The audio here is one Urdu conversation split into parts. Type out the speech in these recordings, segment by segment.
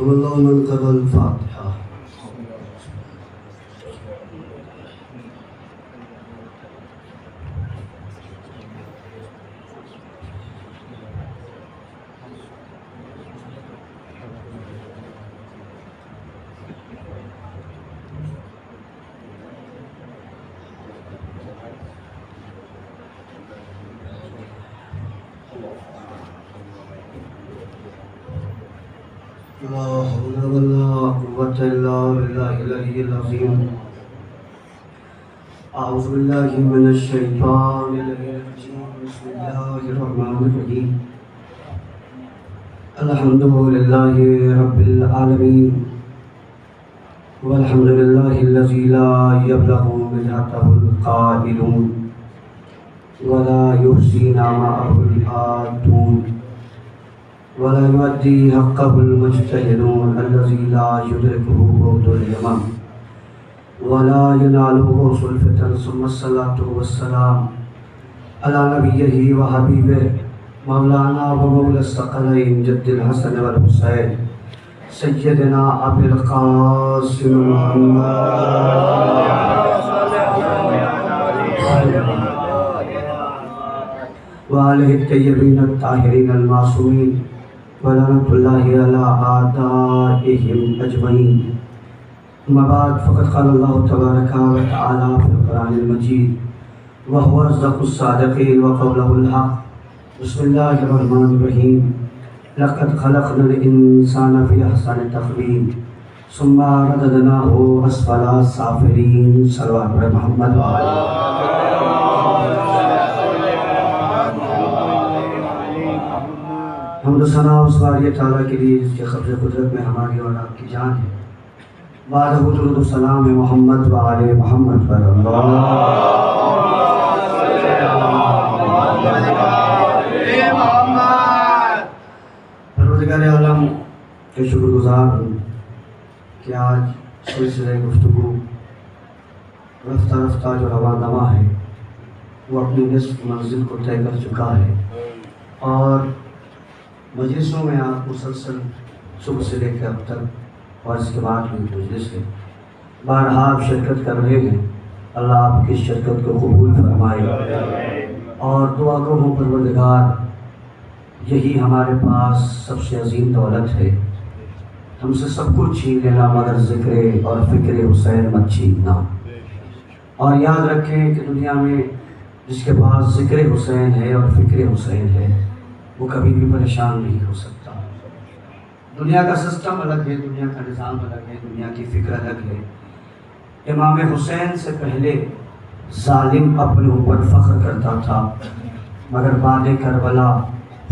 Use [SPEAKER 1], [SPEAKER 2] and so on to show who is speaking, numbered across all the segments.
[SPEAKER 1] الله من قبل الفاتحة. لا حول ولا قوة إلا بالله العلي العظيم. أعوذ بالله من الشيطان الرجيم. بسم الله الرحمن الرحيم. الحمد لله رب العالمين، والحمد لله الذي لا يبلغ مدحته القائلون ولا يحصي نعمه العادون ولا يؤدي حقه المجتهدون الذي لا يدركه بعد اليمن ولا يناله سلفة. ثم الصلاة والسلام على نبيه وحبيبه مولانا ومولى الثقلين جد الحسن والحسين سيدنا أبي القاسم محمد وآله الطيبين الطاهرين المعصومين ولعنة الله على أعدائهم أجمعين. أما بعد، فقد قال الله تبارك وتعالى في القرآن المجيد وهو أصدق الصادقين وقوله الحق. بسم الله الرحمن الرحيم. لقد خلقنا الإنسان في أحسن تقويم ثم رددناه أسفل سافلين. صلوات محمد. حمد و ثنا اس باری تعالیٰ کے لیے جس کے قبض قدرت میں ہماری اور آپ کی جان ہے. بعد درود و سلام محمد و آل محمد پر پروردگار عالم کے شکر گزار ہوں کہ آج سلسلہ گفتگو رفتہ رفتہ جو رواں دواں ہے وہ اپنی نصف منزل کو طے کر چکا ہے، اور مجلسوں میں آپ مسلسل صبح سے لے کے اب تک اور اس کے بعد بھی مجلس ہے بارہا آپ شرکت کر رہے ہیں. اللہ آپ کی شرکت کو قبول فرمائے اور دعا گو ہوں پروردگار یہی ہمارے پاس سب سے عظیم دولت ہے. ہم سے سب کچھ چھین لینا مگر ذکر اور فکر حسین مت چھیننا. اور یاد رکھیں کہ دنیا میں جس کے پاس ذکر حسین ہے اور فکر حسین ہے وہ کبھی بھی پریشان نہیں ہو سکتا. دنیا کا سسٹم الگ ہے، دنیا کا نظام الگ ہے، دنیا کی فکر الگ ہے. امام حسین سے پہلے ظالم اپنے اوپر فخر کرتا تھا، مگر بعد کربلا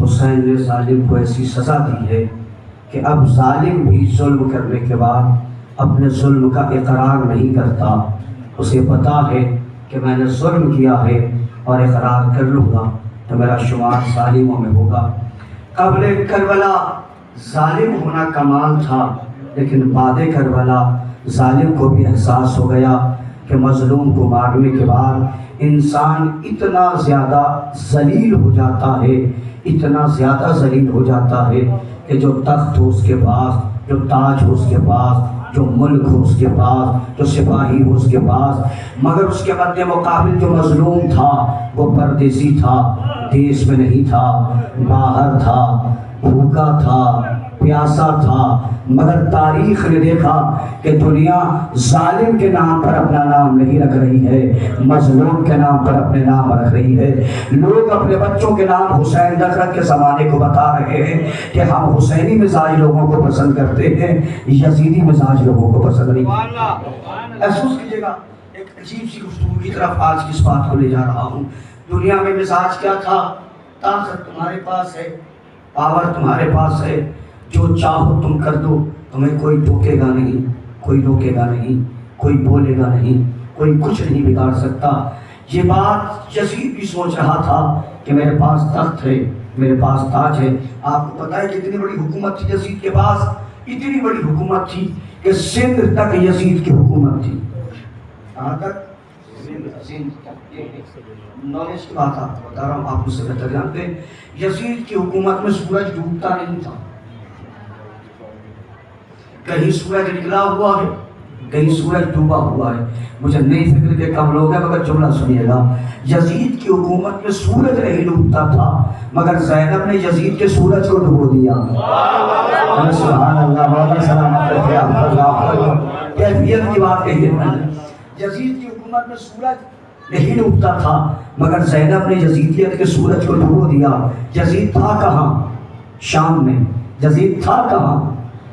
[SPEAKER 1] حسین نے ظالم کو ایسی سزا دی ہے کہ اب ظالم بھی ظلم کرنے کے بعد اپنے ظلم کا اقرار نہیں کرتا. اسے پتا ہے کہ میں نے ظلم کیا ہے اور اقرار کر لوں گا تو میرا شمار ظالموں میں ہوگا. قبل کربلا ظالم ہونا کمال تھا، لیکن بعد کربلا ظالم کو بھی احساس ہو گیا کہ مظلوم کو مارنے کے بعد انسان اتنا زیادہ ذلیل ہو جاتا ہے، اتنا زیادہ ذلیل ہو جاتا ہے کہ جو تخت ہو اس کے پاس، جو تاج ہو اس کے پاس، جو ملک ہو اس کے پاس، جو سپاہی ہو اس کے پاس، مگر اس کے مد مقابل جو مظلوم تھا وہ پردیسی تھا، دیش میں نہیں تھا، باہر تھا، بھوکا تھا، پیاسا تھا. مگر تاریخ نے دیکھا کہ دنیا ظالم کے نام پر اپنا نام نہیں رکھ رہی ہے، مظلوم کے نام پر اپنے نام رکھ رہی ہے. لوگ اپنے بچوں کے نام حسین رکھ رکھ کے زمانے کو بتا رہے ہیں کہ ہم حسینی مزاج لوگوں کو پسند کرتے ہیں، یزیدی مزاج لوگوں کو پسند نہیں. محسوس کیجیے گا ایک عجیب سی گفتگو کی طرف آج کس بات کو لے جا رہا ہوں. دنیا میں مزاج کیا تھا؟ طاقت تمہارے پاس ہے، پاور تمہارے پاس ہے، جو چاہو تم کر دو، تمہیں کوئی ٹوکے گا نہیں، کوئی روکے گا نہیں، کوئی بولے گا نہیں، کوئی کچھ نہیں بگاڑ سکتا. یہ بات یزید بھی سوچ رہا تھا کہ میرے پاس تخت ہے، میرے پاس تاج ہے. آپ کو پتہ ہے کتنی بڑی حکومت تھی یزید کے پاس؟ اتنی بڑی حکومت تھی کہ سندھ تک یزید کی حکومت تھی. کہاں تک؟ سندھ تک. نالج کی بات آپ کو بتا رہا ہوں، آپ مجھ سے بہتر جانتے ہیں. یزید کی حکومت میں سورج ڈوبتا نہیں تھا. کہیں سورج نکلا ہوا ہے، کہیں سورج ڈوبا ہوا ہے. مجھے نہیں فکر کہ کم لوگ ہیں، مگر جملہ سنیے گا. یزید کی حکومت میں سورج نہیں ڈوبتا تھا، مگر زینب نے یزید کے سورج کو ڈبو دیا. سبحان اللہ، مولا سلامت رکھے آپ اللہ. کیفیت کی بات کہی ہے. یزید کی حکومت میں سورج نہیں ڈوبتا تھا، مگر زینب نے یزیدیت کے سورج کو ڈبو دیا. یزید تھا کہاں؟ شام میں. یزید تھا کہاں؟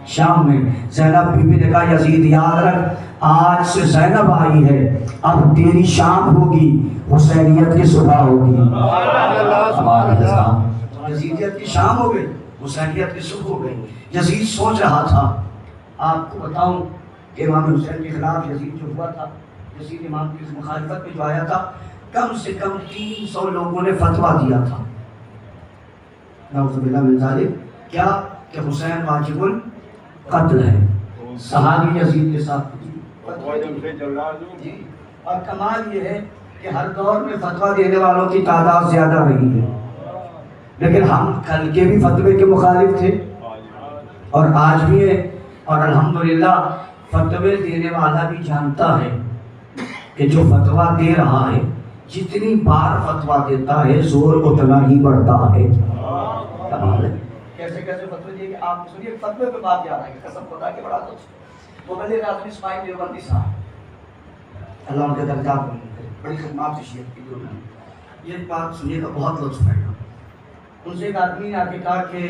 [SPEAKER 1] شام میں. زینب بی بی نے کہا یزید یاد رکھ، آج سے زینب آئی ہے، اب تیری شام ہوگی، حسینیت کی صبح ہوگی. یزیدیت کی شام ہو گئی، حسینیت کی صبح ہو گئی. یزید سوچ رہا تھا، آپ کو بتاؤں کہ امام حسین کے خلاف یزید جو ہوا تھا، یزید امام کی مخالفت میں جو آیا تھا، کم سے کم 300 لوگوں نے فتویٰ دیا تھا. نعوذ باللہ من ذالک، کیا کہ حسین واجب القتل ہے. صحابی یزید کے ساتھ جی. اور کمال یہ ہے کہ ہر دور میں فتویٰ دینے والوں کی تعداد زیادہ رہی ہے، لیکن ہم کل کے بھی فتوے کے مخالف تھے اور آج بھی ہے. اور الحمدللہ فتوے دینے والا بھی جانتا ہے کہ جو فتویٰ دے رہا ہے، جتنی بار فتویٰ دیتا ہے زور اتنا ہی بڑھتا ہے. کیسے کیسے فتوے دیے کہ آپ سنیے. فتوے پہ بات یاد آئے گی، قسم خدا کے بڑا دوست مبلغ اعظم اسماعیل دیوبندی صاحب، اللہ ان کے درجات بلند کرے، بڑی خدمات سے شیعت کی انہوں نے. یہ بات سنیے گا، بہت لطف آئے گا. ان سے ایک آدمی نے آ کے کہا کہ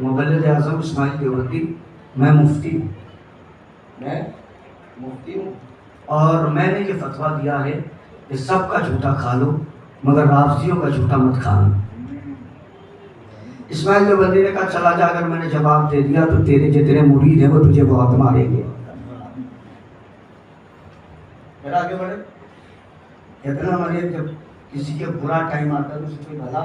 [SPEAKER 1] مبلغ اعظم اسماعیل دیوبندی، میں مفتی ہوں اور میں نے یہ فتویٰ دیا ہے کہ سب کا جھوٹا کھا لو مگر رافضیوں کا جھوٹا مت کھانا. اسماعیل دیوبندی نے کہا چلا جا، اگر میں نے جواب دے دیا تو تیرے جتنے مرید ہیں وہ تجھے بہت ماریں گے. پھر آگے بڑھے. اتنا مرید جب کسی کے برا ٹائم آتا ہے تو اسے کوئی بھلا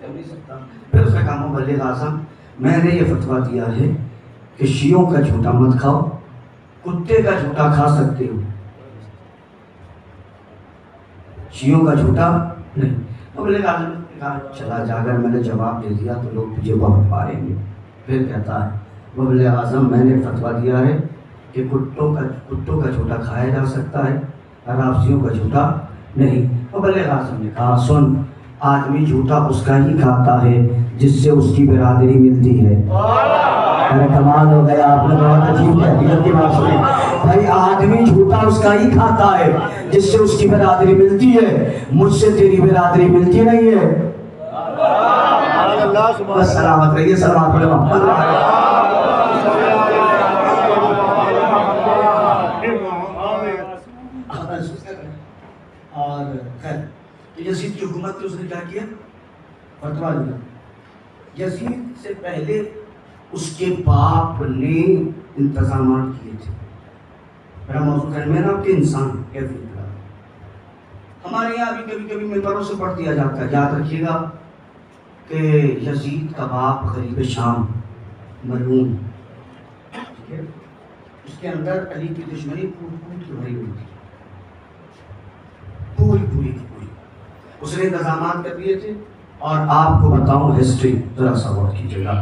[SPEAKER 1] کر نہیں سکتا. پھر اس نے کہا مبلغ اعظم، میں نے یہ فتویٰ دیا ہے کہ شیعوں کا جھوٹا مت کھاؤ، کتے کا جھوٹا کھا سکتے ہو، شیعوں کا جھوٹا نہیں. مبلغ اعظم نے کہا چلا جا، اگر میں نے جواب دے دیا تو لوگ تجھے بہت ماریں گے. پھر کہتا ہے مبلغ اعظم، میں نے فتویٰ دیا ہے کہ کتوں کا جھوٹا کھایا جا سکتا ہے، رافضیوں کا جھوٹا نہیں. مبلغ اعظم نے کہا سن، آدمی جھوٹا اس کا ہی کھاتا ہے جس سے اس کی برادری ملتی ہے. ارے کمال ہو گیا، آپ نے بہت عجیب کیفیت کی بات سنی. بھائی آدمی جھوٹا اس کا ہی کھاتا ہے جس سے اس کی برادری ملتی ہے. مجھ سے تیری برادری ملتی نہیں ہے. بس سلامت رہیے، سلامت رہیے. اور خیر یزید کی حکومت میں اس نے کیا کیا؟ فتویٰ دیا. یزید سے پہلے اس کے باپ نے انتظامات کیے تھے. میرا موضوع ہے نا کہ انسان کیسے نکلا. ہمارے یہاں بھی کبھی کبھی ممبروں سے پڑھ دیا جاتا ہے، یاد رکھیے گا کہ یزید کا باپ غریب شام ملعون، اس کے اندر علی کی دشمنی پوری کی بھری ہوئی تھی، پوری. اس نے انتظامات کر دیے تھے. اور آپ کو بتاؤں ہسٹری، ذرا سا غور کیجیے گا.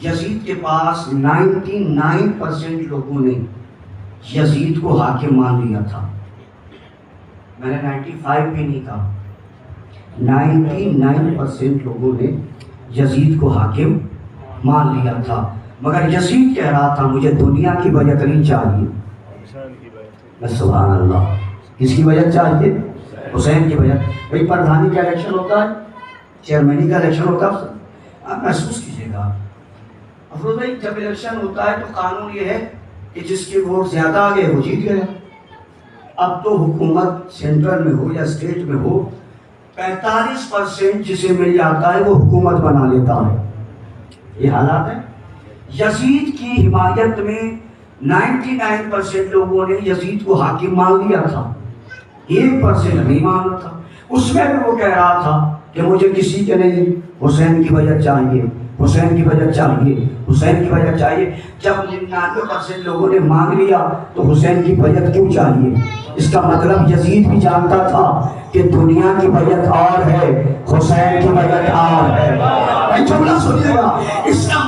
[SPEAKER 1] یزید کے پاس 99% لوگوں نے یزید کو حاکم مان لیا تھا. میں نے 95 بھی نہیں کہا، 99% لوگوں نے یزید کو حاکم مان لیا تھا. مگر یزید کہہ رہا تھا مجھے دنیا کی وجہ نہیں چاہیے. سبحان اللہ، کس کی وجہ چاہیے؟ حسین کی وجہ. بھائی پردھانی کا الیکشن ہوتا ہے، چیئرمینی کا الیکشن ہوتا ہے، آپ محسوس کیجیے گا. افروز بھائی جب الیکشن ہوتا ہے تو قانون یہ ہے کہ جس کے ووٹ زیادہ آ گئے وہ جیت گیا. اب تو حکومت سینٹرل میں ہو یا اسٹیٹ میں ہو، 45% جسے مل جاتا ہے وہ حکومت بنا لیتا ہے. یہ حالات ہے. یزید کی حمایت میں 99% لوگوں نے یزید کو حاکم مان لیا تھا، 1% نہیں مانا تھا. اس میں بھی وہ کہہ رہا تھا کہ مجھے کسی کے نہیں، حسین کی وجہ چاہیے، حسین کی وجہ چاہیے، حسین کی وجہ چاہیے. جب 99% لوگوں نے مانگ لیا تو حسین کی وجہ کیوں چاہیے؟ اس کا مطلب یزید بھی جانتا تھا کہ دنیا کی وجہ اور ہے، حسین کی وجہ اور ہے. جملہ سنیے گا، اس کا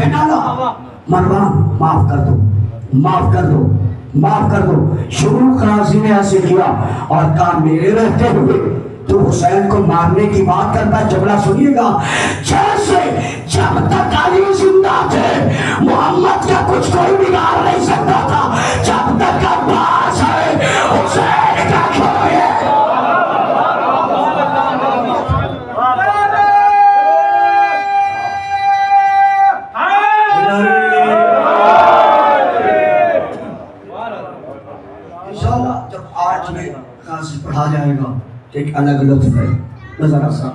[SPEAKER 1] کے ڈالا، مروان معاف کر دو، معاف کر دو، معاف کر دو۔ شروع قاضی نے ایسے کیا اور کہا میرے رہتے ہوئے تو حسین کو مارنے کی بات کرتا ہے۔ جملہ سنیے گا، جیسے جب تک علی زندہ تھے محمد کا کچھ کوئی بگاڑ نہیں سکتا تھا، جب تک عباس ہے حسین کا کوئی ہے۔ انشاءاللہ جب آج میں قاضی پڑھا جائے گا ایک الگ لطف ہے۔ میں ذرا سا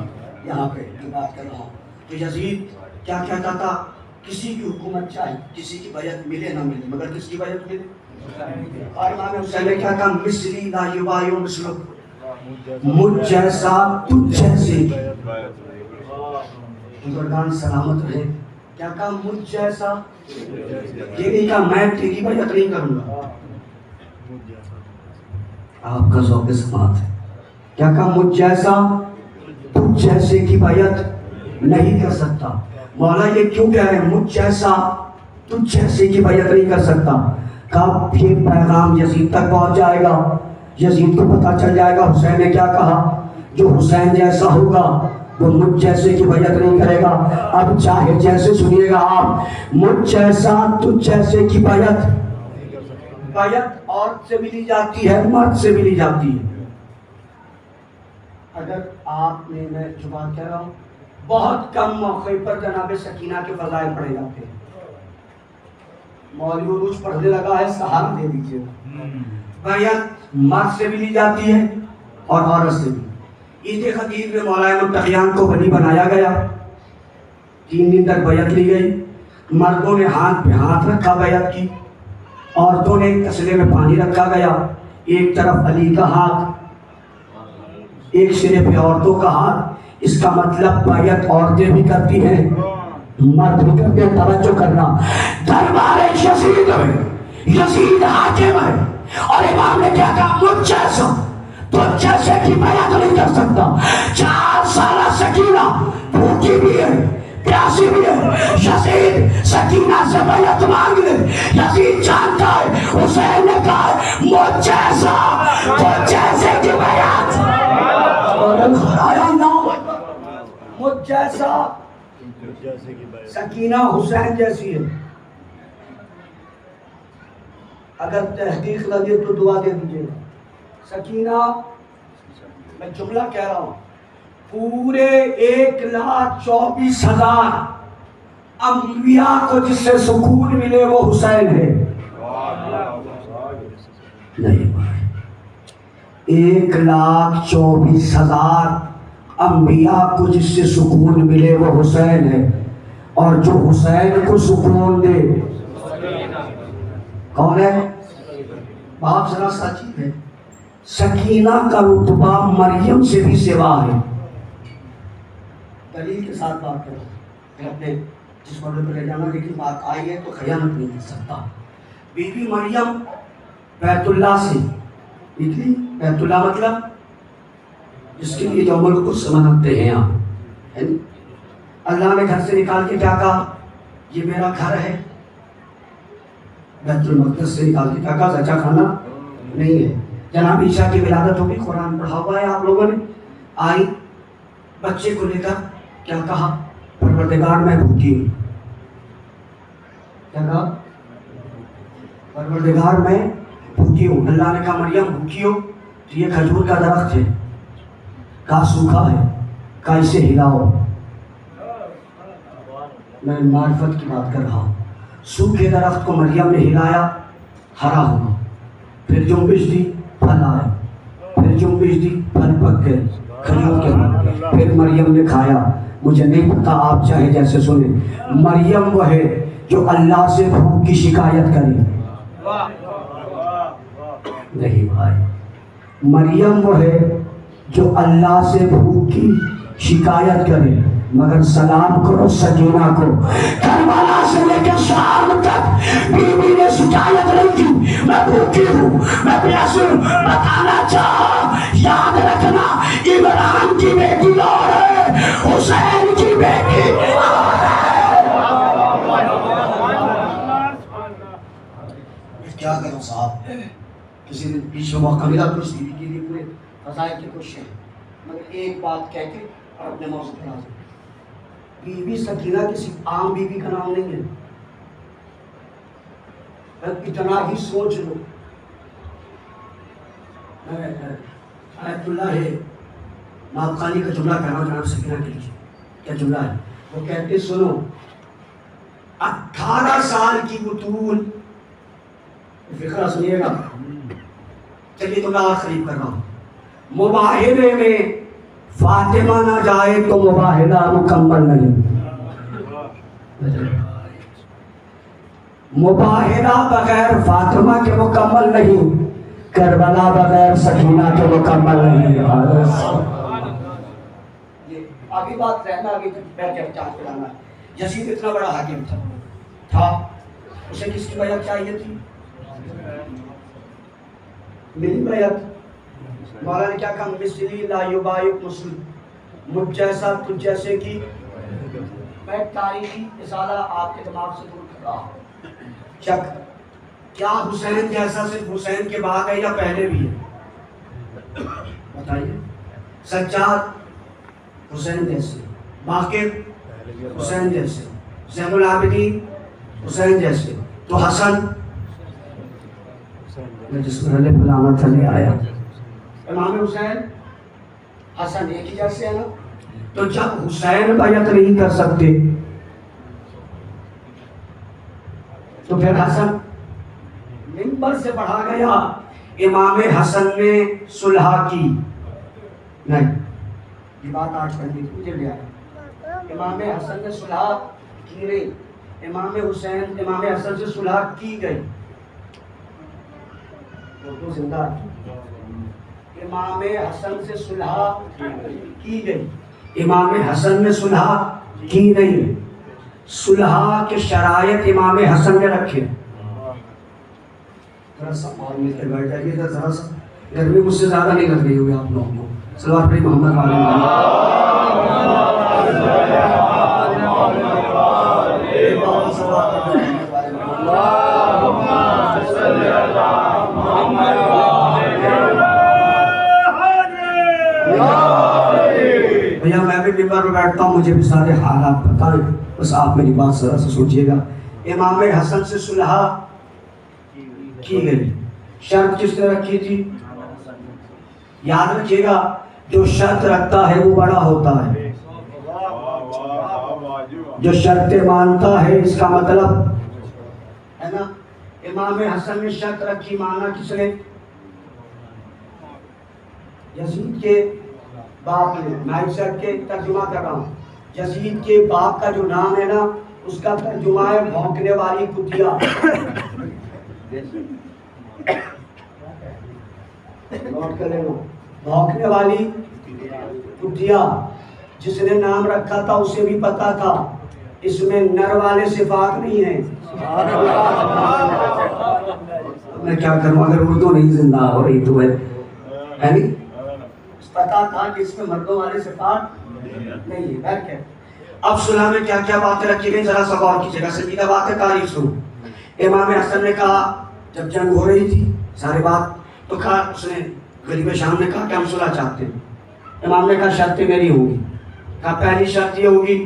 [SPEAKER 1] یہاں پہ بات کر رہا ہوں کہ یزید کیا کہتا تھا، کسی کی حکومت چاہے، کسی کی بیعت ملے نہ ملے، مگر کس کی بیعت ملے؟ اور امام حسین نے کیا کہا، مثلی لا یبایع مثلک، مجھ جیسا تجھ جیسے، بزرگان سلامت رہے، کیا کہا مجھ جیسا، یہ نہیں کہا میں تیری بیعت نہیں کروں گا۔ آپ کا ذوق سماعت ہے، کیا کہا مجھ جیسا تجھ جیسے کی بیعت نہیں کر سکتا۔ مولا یہ کیوں کہہ رہے ہیں مجھ جیسا تجھ جیسے کی بیعت نہیں کر سکتا؟ کب یہ پیغام یزید تک پہنچ جائے گا، یزید کو پتہ چل جائے گا حسین نے کیا کہا، جو حسین جیسا ہوگا وہ مجھ جیسے کی بیعت نہیں کرے گا۔ اب چاہے جیسے سنیے گا آپ، مجھ جیسا تجھ جیسے کی بیعت، بیعت عورت سے بھی لی جاتی ہے، مرد سے بھی لی جاتی ہے۔ اگر آپ نے، میں جو بات کہہ رہا ہوں، بہت کم موقع پر جناب سکینہ کے فضائل پڑھے جاتے ہیں۔ مولوی عروج پڑھنے لگا ہے، سہارا دے دیجیے۔ بیعت مرد سے بھی لی جاتی ہے اور عورت سے بھی۔ عید خطیب میں مولانا متقیان کو ولی بنایا گیا، 3 دن تک بیعت لی گئی، مردوں نے ہاتھ پہ ہاتھ رکھا بیعت کی، عورتوں نے ایک تسلے میں پانی رکھا گیا، ایک طرف علی کا ہاتھ، ایک سرے پہ عورتوں کا ہاتھ۔ اس کا مطلب بیعت عورتیں بھی کرتی ہیں، مرد بھی کرتے ہیں۔ توجہ کرنا، دربار یزید میں یزید حاکم ہے اور امام نے کیا کہا مجھ جیسا تو جیسے کی بیعت نہیں کر سکتا۔ 4 سالہ سکینہ بھوکی بھی ہے، پیاسی بھی ہے، یزید سکینہ سے بیعت مانگ لے۔ یزید جانتا ہے حسین نے کہا مجھ جیسا تو جیسے کی بیعت، مجھ جیسا سکینہ حسین جیسی ہے۔ اگر تحقیق لگے تو دعا دے دیجیے۔ سکینہ، میں جملہ کہہ رہا ہوں، پورے 1,24,000 انبیاء کو جس سے سکون ملے وہ حسین ہے۔ نہیں، 1,24,000 انبیاء کو جس سے سکون ملے وہ حسین ہے، اور جو حسین کو سکون دے کون ہے؟ باپ ذرا سچی ہے، سکینہ کا رتبہ مریم سے بھی سوا ہے۔ دلیل کے ساتھ بات کرو، میں اپنے جس مرد پر لے جانا، لیکن بات آئی ہے تو خیانت نہیں کر سکتا۔ بی بی مریم بیت اللہ سے نکلی، بیت اللہ مطلب جس کے لیے یوم القدس مناتے ہیں آپ، اللہ نے گھر سے نکال کے کیا کہا، یہ میرا گھر ہے۔ بیت المقدس سے نکال کے کیا کہا، زچا کھانا نہیں ہے۔ جناب عیسیٰ کی ولادت ہوگی، قرآن پڑھا ہوا ہے آپ لوگوں نے، آئی بچے کو لے کر کیا کہا، پروردگار میں بھوکی ہوں۔ کیا کہا، پروردگار میں بھوکی ہوں۔ اللہ نے کہا مریم بھوکی ہو تو یہ کھجور کا درخت ہے، کہا سوکھا ہے، کہا اسے ہلاؤ۔ میں معرفت کی بات کر رہا ہوں۔ سوکھے درخت کو مریم نے ہلایا، ہرا ہوا، پھر جنبش دی، پھل آیا، پھر جنبش دی، پھل پک گئے کھجور کے بعد، پھر مریم نے کھایا۔ مجھے نہیں پتا، آپ چاہے جیسے سنیں۔ مریم وہ ہے جو اللہ سے بھوک کی شکایت کری، نہیں بھائی، مریم وہ ہے جو اللہ سے بھوک کی شکایت کرے، مگر سلام کرو سکینہ کو۔ کربلا سے لے کے شام تک بی بی نے شکایت نہیں کی، میں بھوکی ہوں، میں پیاسی ہوں۔ بتانا چاہا، یاد رکھنا، عمران کی بیٹی اور ہے، حسین کی بیٹی اور ہے۔ بیچ میں موقع ملا تو اس بیوی کے لیے پورے فضائل کی کوشش ہے، مگر ایک بات کہہ کے اور اپنے موضوع پر آ جائیں۔ بیوی سکینہ کسی عام بیوی کا نام نہیں ہے، اتنا ہی سوچ لو۔ آیت اللہ نابخانی کا جملہ کہنا جناب سکینہ کے لیے، کیا جملہ ہے؟ وہ کہتے سنو، 18 سال کی بطول، فقرہ سنیے گا، چلیے تو میں قریب کر رہا ہوں، مباہلے میں فاطمہ نہ جائے تو مباہلہ مکمل نہیں، مباہلہ بغیر فاطمہ کے مکمل نہیں، کربلا بغیر سکینہ کے مکمل نہیں۔ آگے بات رہنا، آگے بیٹھ کے چاہت پڑھانا ہے۔ یزید اتنا بڑا حاکم تھا، اسے کس کی بیعت چاہیے تھی؟ میری بیعت۔ مولا نے کیا کہا؟ مثلی لا یبایع مسلم، مجھ جیسا تجھ جیسے کی۔ میں تاریخی ازالہ آپ کے دماغ سے دور کر رہا ہوں۔ چک، کیا حسین جیسا صرف حسین کے بعد ہے یا پہلے بھی ہے؟ بتائیے۔ سجاد حسین جیسے، باقر حسین جیسے، زین العابدین حسین جیسے، تو حسن جس میں علیہ علامہ چلے آیا، امام حسین حسن ایک ہی جیسے ہے نا؟ تو جب حسین بیعت نہیں کر سکتے تو پھر حسن منبر سے پڑھا گیا امام حسن نے صلح کی نہیں، یہ بات آج کرنی تھی مجھے لے آیا۔ امام حسن نے صلح کی نہیں، امام حسن سے صلح کی گئی، تو زندہ ہے۔ امام حسن سے صلح کی گئی، امام حسن نے صلح کی نہیں، صلح کے شرائط امام حسن نے رکھے۔ ذرا سا اور مل کے بیٹھ جائیے، ذرا سا گرمی مجھ سے زیادہ نہیں لگ رہی ہوگی آپ لوگوں کو۔ صلوات پڑھیں محمد والے بھیا میں بھی ممبر میں بیٹھتا ہوں، مجھے بھی سارے حالات بتائیں، بس آپ میری بات ذرا سا سوچیے گا۔ امام حسن سے صلح کی گئی، شرط کس نے رکھی تھی؟ یاد رکھیے گا، جو شرط رکھتا ہے وہ بڑا ہوتا ہے، جو شرطیں مانتا ہے اس کا مطلب ہے نا۔ امام حسن نے شرط رکھی، مانا کس نے؟ یزید کے باپ نے۔ میں اس کے ترجمہ کر رہا ہوں، یزید کے باپ کا جو نام ہے نا، اس کا ترجمہ ہے بھونکنے والی کتیا۔ نوٹ کر لینا، بھونکنے والی کتیا۔ جس نے نام رکھا تھا اسے بھی پتا تھا اس میں نر والے صفات نہیں ہیں۔ میں کیا کروں اگر اردو نہیں زندہ ہو رہی تو ہے نہیں، پتا تھا کہ اس میں مردوں والے صفات نہیں ہے۔ اب صلح میں کیا کیا باتیں رکھی گئی ذرا سا غور کیجیے گا، سنجیدہ بات ہے، تاریخ سنو۔ امام حسن نے کہا جب جنگ ہو رہی تھی سارے بات، تو کہا اس نے غریب شام نے کہا کہ ہم صلح چاہتے ہیں۔ امام نے کہا شرطیں میری ہوں گی، کہا پہلی شرط یہ ہوگی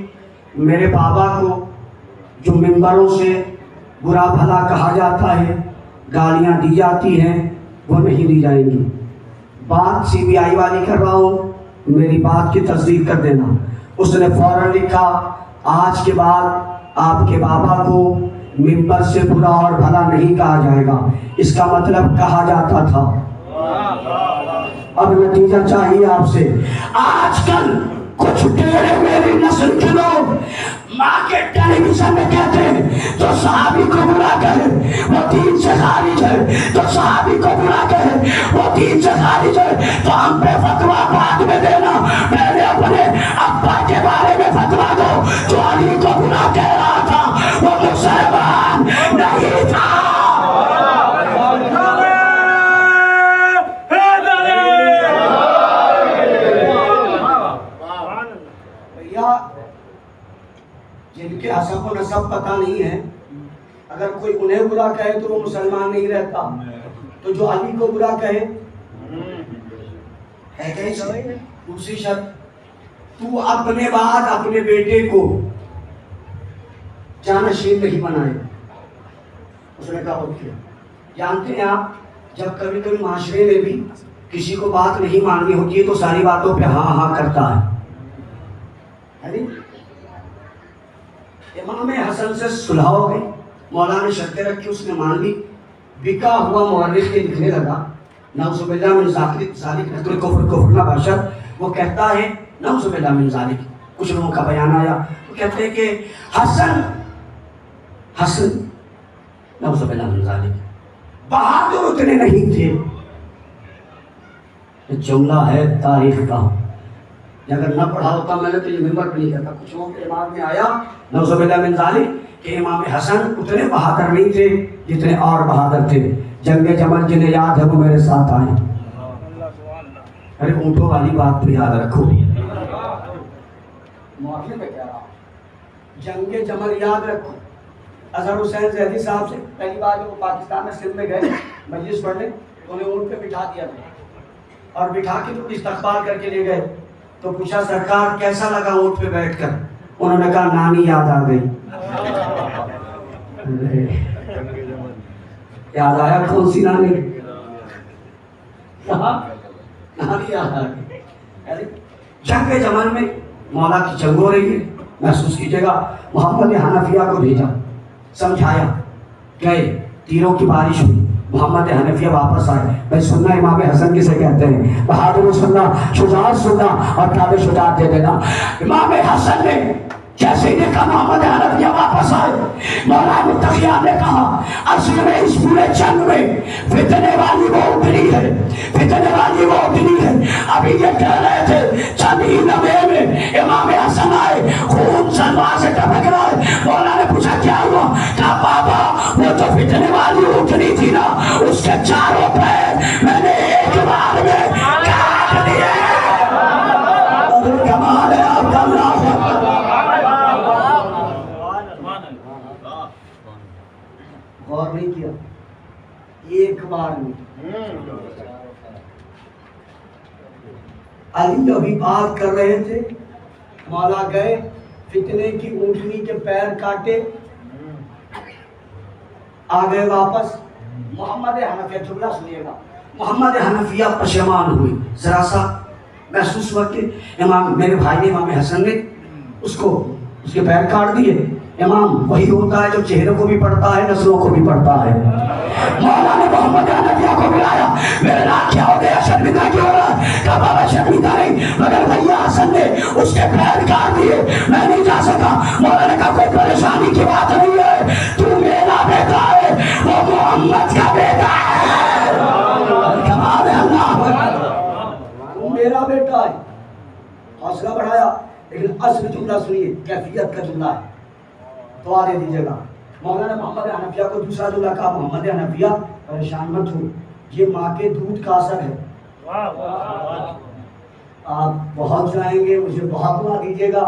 [SPEAKER 1] میرے بابا کو جو ممبروں سے برا بھلا کہا جاتا ہے، گالیاں دی جاتی ہیں، وہ نہیں دی جائیں گی۔ بات CBI والی کر رہا ہوں، میری بات کی تصدیق کر دینا۔ اس نے فوراً لکھا آج کے بعد آپ کے بابا کو ممبر سے برا اور بھلا نہیں کہا جائے گا، اس کا مطلب کہا جاتا تھا۔ اب نتیجہ چاہیے آپ سے۔ آج کل کچھ ٹیڑے میری نسل کے لوگ ماں کے ٹیلی ویژن میں کہتے ہیں جو صحابی کو برا کہے وہ دین سے خارج ہے، جو صحابی کو برا کہے وہ دین سے خارج ہے، تو ہم پہ فتویٰ بعد میں دینا، پہلے اپنے ابا کے بارے میں فتویٰ دو۔ جو علی کو برا کہہ رہا تھا وہ مسلمان نہیں تھا۔ جن کے حسب و نسب پتہ نہیں ہے، اگر کوئی انہیں برا کہے تو وہ مسلمان نہیں رہتا۔ تو جو علی کو برا کہے ہے کیسے؟ دوسری شرط تو اپنے بعد اپنے بیٹے کو جانشین نہیں بنائے. اس نے کہا اوکے. جانتے ہیں آپ جب کبھی کبھی معاشرے میں بھی کسی کو بات نہیں ماننی ہوتی ہے تو ساری باتوں پہ ہاں ہاں کرتا ہے. امام حسن سے صلح ہو گئی, مولا نے شرطیں رکھی, اس نے مان لی. بکا ہوا مورخ کے لکھنے لگا نعوذ باللہ من ذالک نقل کفر نہ باشد. وہ کہتا ہے نعوذ باللہ من ذالک, کچھ لوگوں کا بیان آیا وہ کہتے ہیں کہ حسن نعوذ باللہ من ذالک بہادر اتنے نہیں تھے. جملہ ہے تاریخ کا, اگر نہ پڑھا ہوتا میں نے تو یہ ممبر بھی نہیں کہتا. کچھ لوگوں کے دماغ میں آیا نعوذ باللہ من ذالک کہ امام حسن اتنے بہادر نہیں تھے جتنے اور بہادر تھے. جنگ جمل جنہیں یاد ہے وہ میرے ساتھ آئے. ارے اونٹوں والی بات تو یاد رکھو. معافی میں کہہ رہا ہوں, جنگ جمل یاد رکھو. اظہر حسین زیدی صاحب سے پہلی بار وہ پاکستان میں سندھ میں گئے مجلس پڑھنے, انہیں اونٹ پہ بٹھا دیا تھا اور بٹھا کے تو استقبال کر کے لے گئے. تو پوچھا سرکار کیسا لگا اونٹ پہ بیٹھ کر؟ انہوں نے کہا نانی یاد آ گئی. یاد آیا کون سی نانی؟ نانی یاد آ گئی. جنگ جمل میں مولا کی جنگ ہو رہی ہے, محسوس کیجیے گا. محمد حنفیہ کو بھیجا, سمجھایا, گئے, تیروں کی بارش ہوئی. محمد حنفیہ واپس آئے. بھائی سننا امام حسن کسے کہتے ہیں؟ بہادر سننا, شجاعت سننا اور تابع شجاعت دے دینا. امام حسن نے جیسے ہی دیکھا محمد حنفیہ واپس آئے, مولا متقیہ نے کہا اصل میں اس پورے جنگ میں فتنے والی وہ اتنی ہے, فتنے والی وہ اتنی ہے. ابھی یہ کہہ رہے تھے چند ہی لمحے میں امام حسن آئے, خون سلوار سے ٹپک رہا ہے. مولا نے پوچھا کیا ہوا؟ کہا بابا وہ تو فتنے والی اتنی تھی نا, اس کے چاروں پیر میں نے ایک بار میں کاٹ دیے. کمال ہے آپ کا. غور نہیں کیا ایک بار میں. علی ابھی بات کر رہے تھے, مولا گئے, فتنے کی اونٹنی کے پیر کاٹے, آ گئے واپس. محمد حنفیہ, جملہ سنیے گا, محمد حنفیہ پشیمان ہوئی. ذرا سا محسوس ہوا کہ امام میرے بھائی نے امام حسن نے اس کے پیر کاٹ دیے. امام وہی ہوتا ہے جو چہرے کو بھی پڑھتا ہے, نسلوں کو بھی پڑھتا ہے. مولا نے محمد حنفیہ کو بلایا, میرے نام کیا ہو گیا, شرمندہ کیوں ہو رہا ہے؟ کہا بابا شرمندہ نہیں, مگر بھیا حسن نے اس کے پیر کاٹ دیے, میں نہیں جا سکا. مولا نے کہا کوئی پریشانی کی بات نہیں ہے, تو میرا بیٹا ہے, وہ محمد کا بیٹا ہے. کمال ہے اللہ, تو میرا بیٹا ہے. حوصلہ بڑھایا, لیکن اصل جملہ سنیے, کیفیت کا جملہ ہے, دعا دے دیجیے گا. مولانا محمد حنفیہ کو دوسرا جملہ کہا, محمد حنفیہ پریشان مت ہو, یہ ماں کے دودھ کا اثر ہے. آپ بہت جائیں گے, مجھے بہت دعا دیجیے گا.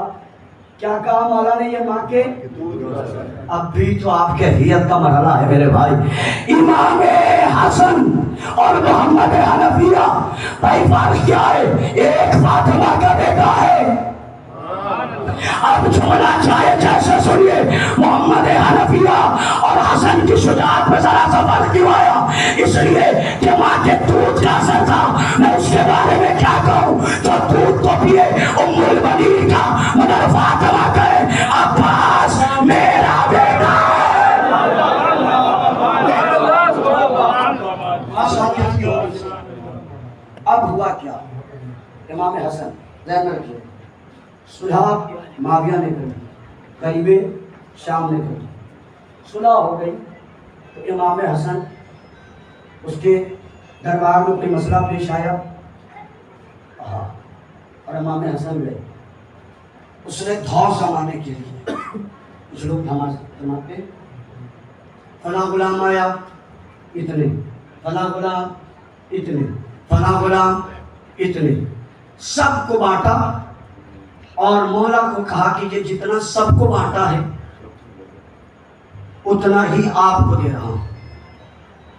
[SPEAKER 1] کیا کہا مولا نے؟ یہ ماں کے اب بھی تو آپ کے حیت کا مرحلہ ہے میرے بھائی. امام حسن اور محمد حنفیہ بھائی فرق کیا ہے؟ ایک فاطمہ کا بیٹا ہے. اب جملہ چاہے جیسے سنیے, محمد حنفیہ اور حسن کی شجاعت میں ذرا سا فرق کیوں آیا؟ اس لیے کہ ماں کے دودھ کا اثر تھا. میں اس کے بارے میں کیا کہوں, جو دودھ تو پیے ام المنین کا, مگر فاطمہ کہے عباس میرا بیٹا ہے. اب ہوا کیا؟ امام حسن ذہن میں رکھیے, صلح معاویہ نے کری, غریب شام نے کری, صلح ہو گئی. تو امام حسن اس کے دربار میں کوئی مسئلہ پیش آیا, اور امام حسن گئے. اس نے دھوس جمانے کے لیے کچھ لوگ جماتے, فلاں غلام آیا اتنے, فلاں غلام اتنے, فلاں غلام اتنے, سب کو بانٹا اور مولا کو کہا کہ یہ جتنا سب کو بانٹا ہے اتنا ہی آپ کو دے رہا ہوں.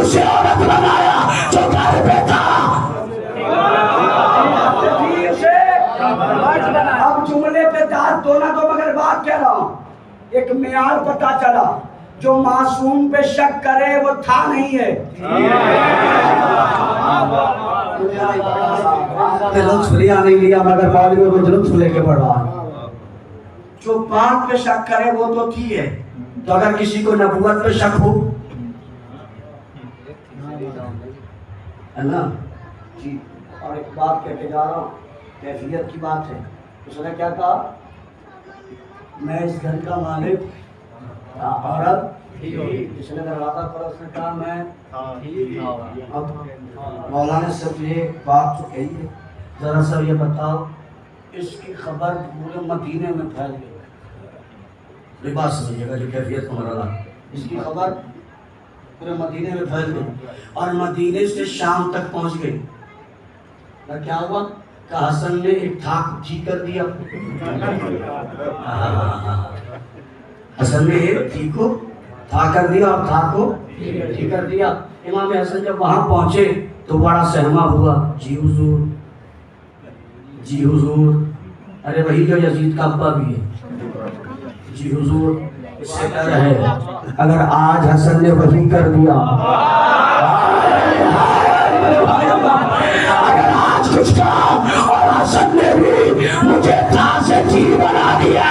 [SPEAKER 1] اسے عورت بنایا جو گھر پہ تھا. اب جملے پہ داد دو نہ دو مگر بات کہہ رہا ہوں. ایک معیار پتا چلا, جو معصوم پہ شک کرے وہ تھا نہیں ہے. لطف لیا نہیں لیا مگر بعد میں وہ لطف لے کے پڑھ رہا ہے. جو پاک پہ شک کرے وہ تو تھی ہے. تو اگر کسی کو نبوت پہ شک ہو ہے نا جی. اور ایک بات کہہ کے جا رہا ہوں, کیفیت کی بات ہے. اس نے کیا کہا, میں اس گھر کا مالک, عورت جس نے دروازہ کھولا اس نے کہا میں. اب مولا نے صرف یہ بات تو کہی ہے, ذرا سا یہ بتاؤ اس کی خبر پورے مدینے میں پھیل گئی. یہ بات سمجھیے گا جو کیفیت کو مرلا, اس کی خبر پورے مدینے میں پھیل گئی اور مدینے سے شام تک پہنچ گئی. کیا ہوا کہ حسن نے ایک تھاک ٹھیک کر دیا. حسن نے ایک ٹھیک کو تھا کر دیا اور تھاک کو ٹھیک کر دیا. امام حسن جب وہاں پہنچے تو بڑا سہما ہوا. جی حضور, جی حضور. ارے وہی جو یزید کا ابا بھی ہے. جی حضور, اس سے ڈر ہے اگر آج حسن نے وہی کر دیا, اگر آج کچھ کہا اور حسن نے بھی مجھے تھا سے جی بنا دیا.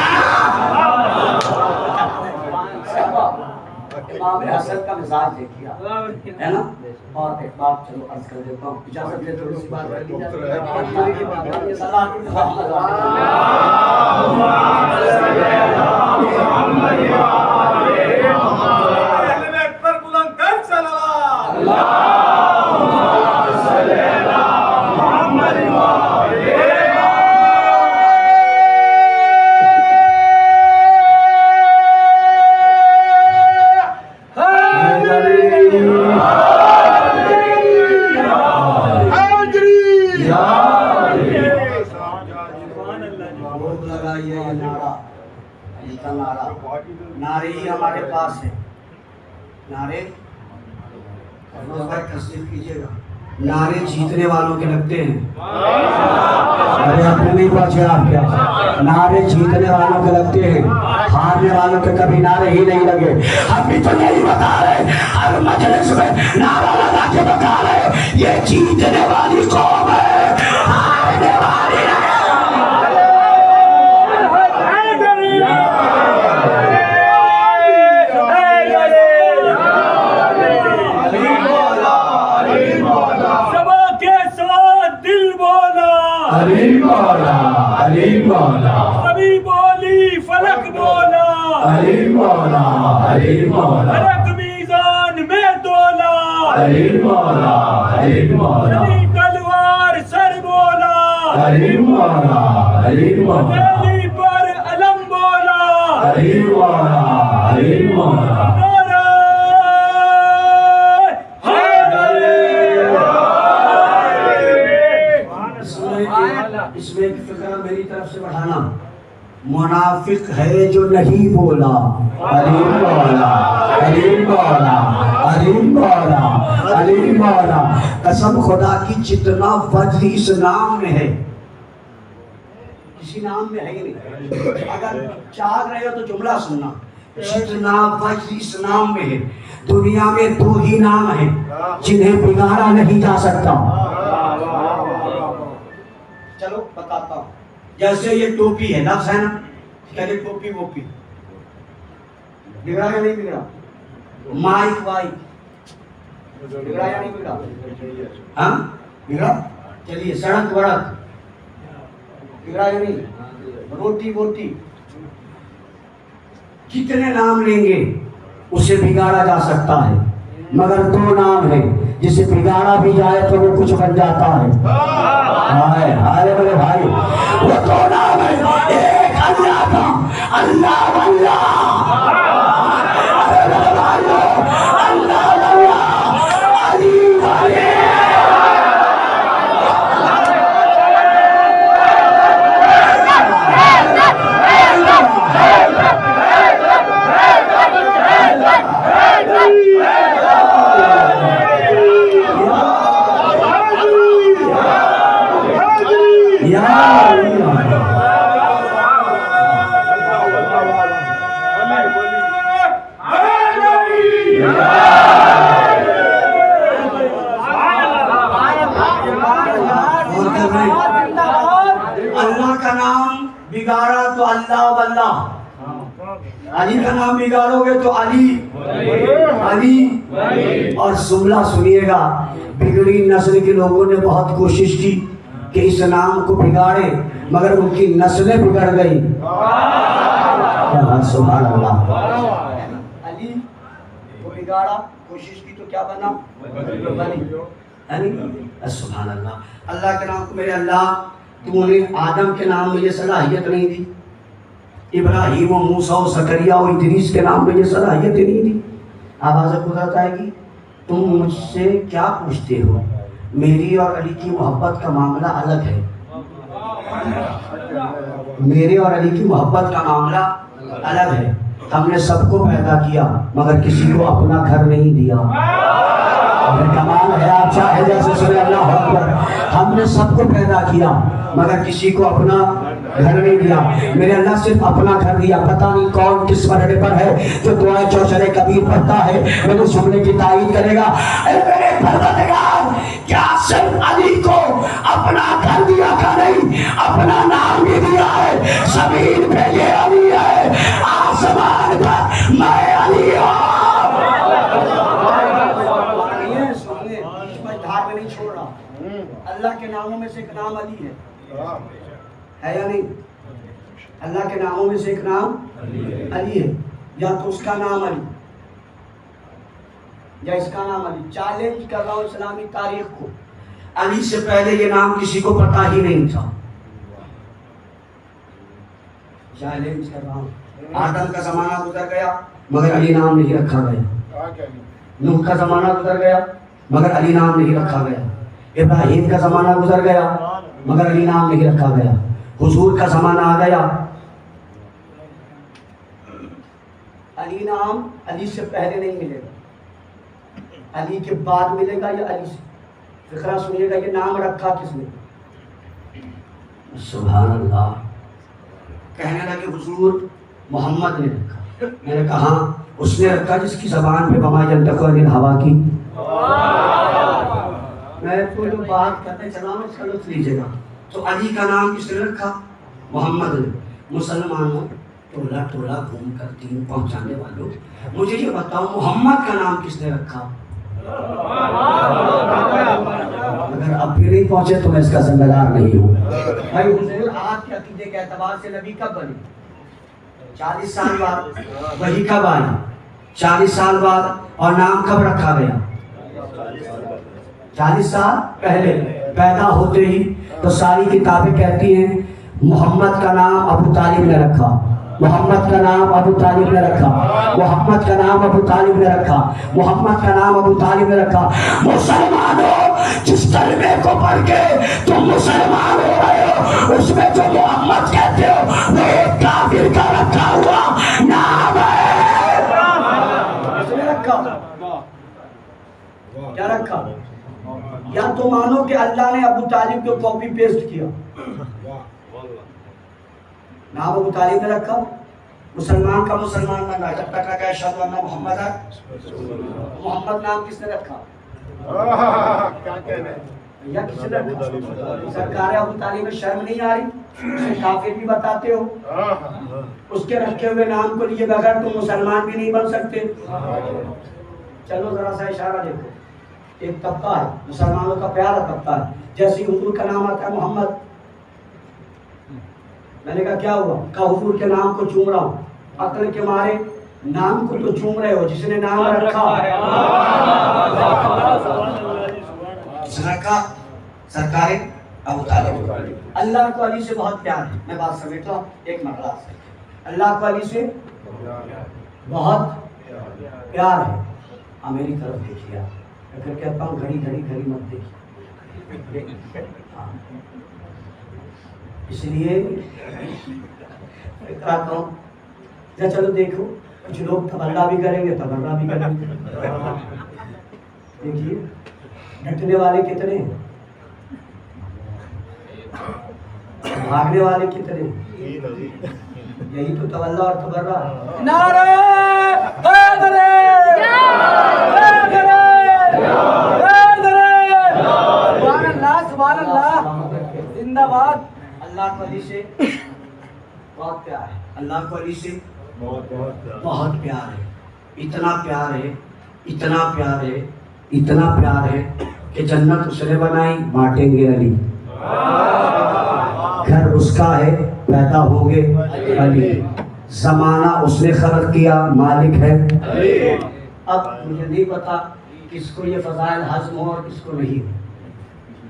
[SPEAKER 1] امام حسن کا مزاج دیکھیا ہے نا. اور ایک بات چلو عرض کر دیتا ہوں, اجازت دے تھوڑی سی بات کر لی جائے. نعرے ہی ہمارے پاس ہے. نعرے فیروز بھائی تصدیق کیجیے گا, نعرے جیتنے والوں کے لگتے ہیں. ارے اپنے نہیں پہنچے آپ کیا, نعرے جیتنے والوں کے لگتے ہیں, ہارنے والوں کے کبھی نعرے ہی نہیں لگے. ہم بھی تو نہیں بتا رہے, ہر مجلس میں نعرہ لگا کے بتا رہے یہ جیتنے والی قوم ہے, ہارنے والی نہیں. علیم مولا, علیم مولا,
[SPEAKER 2] کبھی بولی فلک بولا,
[SPEAKER 1] علیم مولا, علیم مولا,
[SPEAKER 2] فلک میزان میں تولا,
[SPEAKER 1] علیم مولا, علیم مولا,
[SPEAKER 2] علی تلوار سر بولا,
[SPEAKER 1] علیم مولا, علیم مولا,
[SPEAKER 2] علی پر علم بولا,
[SPEAKER 1] علیم مولا, علیم مولا. اس میں ایک فکرہ میری طرف سے بڑھانا, منافق ہے جو نہیں بولا. علیم مولا, علیم مولا, علیم مولا, علیم مولا. قسم خدا کی جتنا فضل اس نام میں ہے کسی نام میں ہے ہی نہیں. اگر چاہ رہے ہو تو جملہ سننا, جتنا فضل اس نام میں ہے. دنیا میں دو ہی نام ہیں جنہیں بگاڑا نہیں جا سکتا. چلو بتاتا ہوں. جیسے یہ ٹوپی ہے, لفظ ہے نا, کہتے ٹوپی ووپی, بگڑا یا نہیں بگڑا؟ مائک وائک بگڑا یا نہیں بگڑا؟ ہاں بگڑا. چلیے سڑک وڑک بگڑا یا نہیں؟ روٹی ووٹی, کتنے نام لیں گے اسے بگاڑا جا سکتا ہے, مگر دو نام ہیں جسے بگاڑا بھی جائے تو وہ کچھ بن جاتا ہے. ہائے میرے بھائی, وہ دو نام ہیں, ایک اللہ کا, اللہ واللہ, ارے میرے بھائیو, اللہ واللہ, علی والے. علی کا نام بگاڑو گے تو علی علی اور سملہ سنیے گا، بگڑی نسل کے لوگوں نے بہت کوشش کی کہ اس نام کو بگاڑے، مگر ان کی نسلیں بگڑ گئی۔ سبحان اللہ، علی کو بگاڑا، کوشش کی تو کیا بنا؟ سبحان اللہ۔ اللہ کے نام کو میرے اللہ تو نے آدم کے نام میں یہ صلاحیت نہیں دی، ابراہیم و موسیٰ و زکریا و ادریس کے نام میں یہ صلاحیت نہیں دی۔ آواز قدرت آئے گی، تم مجھ سے کیا پوچھتے ہو؟ میری اور علی کی محبت کا معاملہ الگ ہے، میرے اور علی کی محبت کا معاملہ الگ ہے۔ ہم نے سب کو پیدا کیا مگر کسی کو اپنا گھر نہیں دیا۔ کمال ہے، آپ چاہے جیسے سنے اللہ اکبر۔ ہم نے سب کو پیدا کیا مگر کسی کو اپنا گھر نہیں دیا۔ میرے اللہ صرف اپنا گھر دیا۔ پتہ نہیں کون کس مرحلے پر ہے جو دعائے چوشر کبیر پڑھتا ہے، میں نے سننے کی تائید کرے گا۔ اے میرے پروردگار، کیا صرف علی کو اپنا گھر دیا کا نہیں، اپنا نام بھی دیا ہے؟ زمین پہ یہ علی ہے، آسمان پر میں علی ہوں۔ اللہ کے ناموں میں سے ایک نام علی ہے یا نہیں؟ اللہ کے ناموں میں سے ایک نام علی ہے، یا تو اس کا نام علی یا اس کا نام علی۔ چیلنج کر رہا ہوں اسلامی تاریخ کو، علی سے پہلے یہ نام کسی کو پتا ہی نہیں تھا۔ چیلنج کر رہا ہوں، آدم کا زمانہ گزر گیا مگر علی نام نہیں رکھا گیا، نوح کا زمانہ گزر گیا مگر علی نام نہیں رکھا گیا، ابراہیم کا زمانہ گزر گیا مگر علی نام نہیں رکھا گیا، حضور کا زمانہ آ گیا، علی نام علی سے پہلے نہیں ملے گا، علی کے بعد ملے گا یا علی سے؟ فقرہ سنیے گا، یہ نام رکھا کس نے؟ سبحان اللہ۔ کہنے لگے حضور محمد نے رکھا، میں نے کہا اس نے رکھا جس کی زبان پہ وما ینطق عن الہویٰ کی۔ میں تو جو بات کرنے چلا ہوں اس کا لطف لیجیے گا۔ تو علی کا نام کس نے رکھا؟ محمد نے۔ مسلمانوں ٹولہ ٹولہ گھوم کر دین پہنچانے والوں، مجھے یہ بتاؤ محمد کا نام کس نے رکھا؟ اگر اب بھی نہیں پہنچے تو میں اس کا ذمہ دار نہیں ہوں۔ بھائی حضور آپ کے عقیدے کے اعتبار سے نبی کب بنے؟ 40 سال بعد۔ وحی کب آئی؟ 40 سال بعد۔ اور نام کب رکھا گیا؟ 40 سال پہلے پیدا ہوتے ہی۔ تو ساری کتابیں کہتی ہیں محمد کا نام ابو طالب نے رکھا، محمد کا نام ابو طالب نے رکھا، محمد کا نام ابو طالب نے رکھا، محمد کا نام ابو طالب نے رکھا۔ مسلمانوں، جس کلمے کو پڑھ کے تم مسلمان ہو رہے ہو اس میں جو محمد کہتے ہو وہ ایک کافر کا رکھا ہوا نام ہے۔ اس نے رکھا کیا رکھا؟ یا تو مانو کہ اللہ نے ابو طالب کو کاپی پیسٹ کیا، نام ابو طالب نے رکھا، مسلمان کا مسلمان بن رہا ہے، جب تک رکھا اشہد ان محمد ہے۔ محمد نام کس نے رکھا؟ یا کس نے رکھا؟ سرکار ابو طالب میں شرم نہیں آ رہی؟ اسے کافر بھی بتاتے ہو، اس کے رکھے ہوئے نام کو لیے بغیر تم مسلمان بھی نہیں بن سکتے۔ چلو ذرا سا اشارہ دیکھو، ایک طبقہ ہے مسلمانوں کا پیارا طبقہ ہے، جیسے حضور کا نام آتا ہے محمد، میں نے کہا کیا ہوا؟ کہا حضور کے نام کو چوم رہا ہوں۔ عقل کے مارے نام کو تو چوم رہے ہو جس نے نام رکھا، جس نے رکھا سرکار ابو طالب۔ اللہ کو علی سے بہت پیار ہے، میں بات سمیٹتا ہوں ایک مرحلہ سے۔ اللہ کو علی سے بہت پیار ہے۔ میری طرف دیکھیے، اگر کہتا ہوں گھڑی گھڑی گھڑی مت دیکھیے، اس لیے کہتا ہوں یا چلو دیکھو کچھ لوگ تبرہ بھی کریں گے، تبرہ بھی کریں گے۔ دیکھیے ڈٹنے والے کتنے ہیں، بھاگنے والے کتنے ہیں، یہی تو تولا اور تبرہ ہے۔
[SPEAKER 2] نعرہ حیدر، سبحان اللہ سبحان اللہ، زندہ باد۔
[SPEAKER 1] اللہ کو علی سے بہت پیار ہے، اللہ کو علی سے بہت پیار ہے، اتنا پیار ہے، اتنا پیار ہے، اتنا پیار ہے کہ جنت اس نے بنائی، بانٹیں گے علی، گھر اس کا ہے، پیدا ہوں گے علی، زمانہ اس نے خلق کیا، مالک ہے علی۔ اب مجھے نہیں پتا کس کو یہ فضائل ہضم ہو اور کس کو نہیں ہو،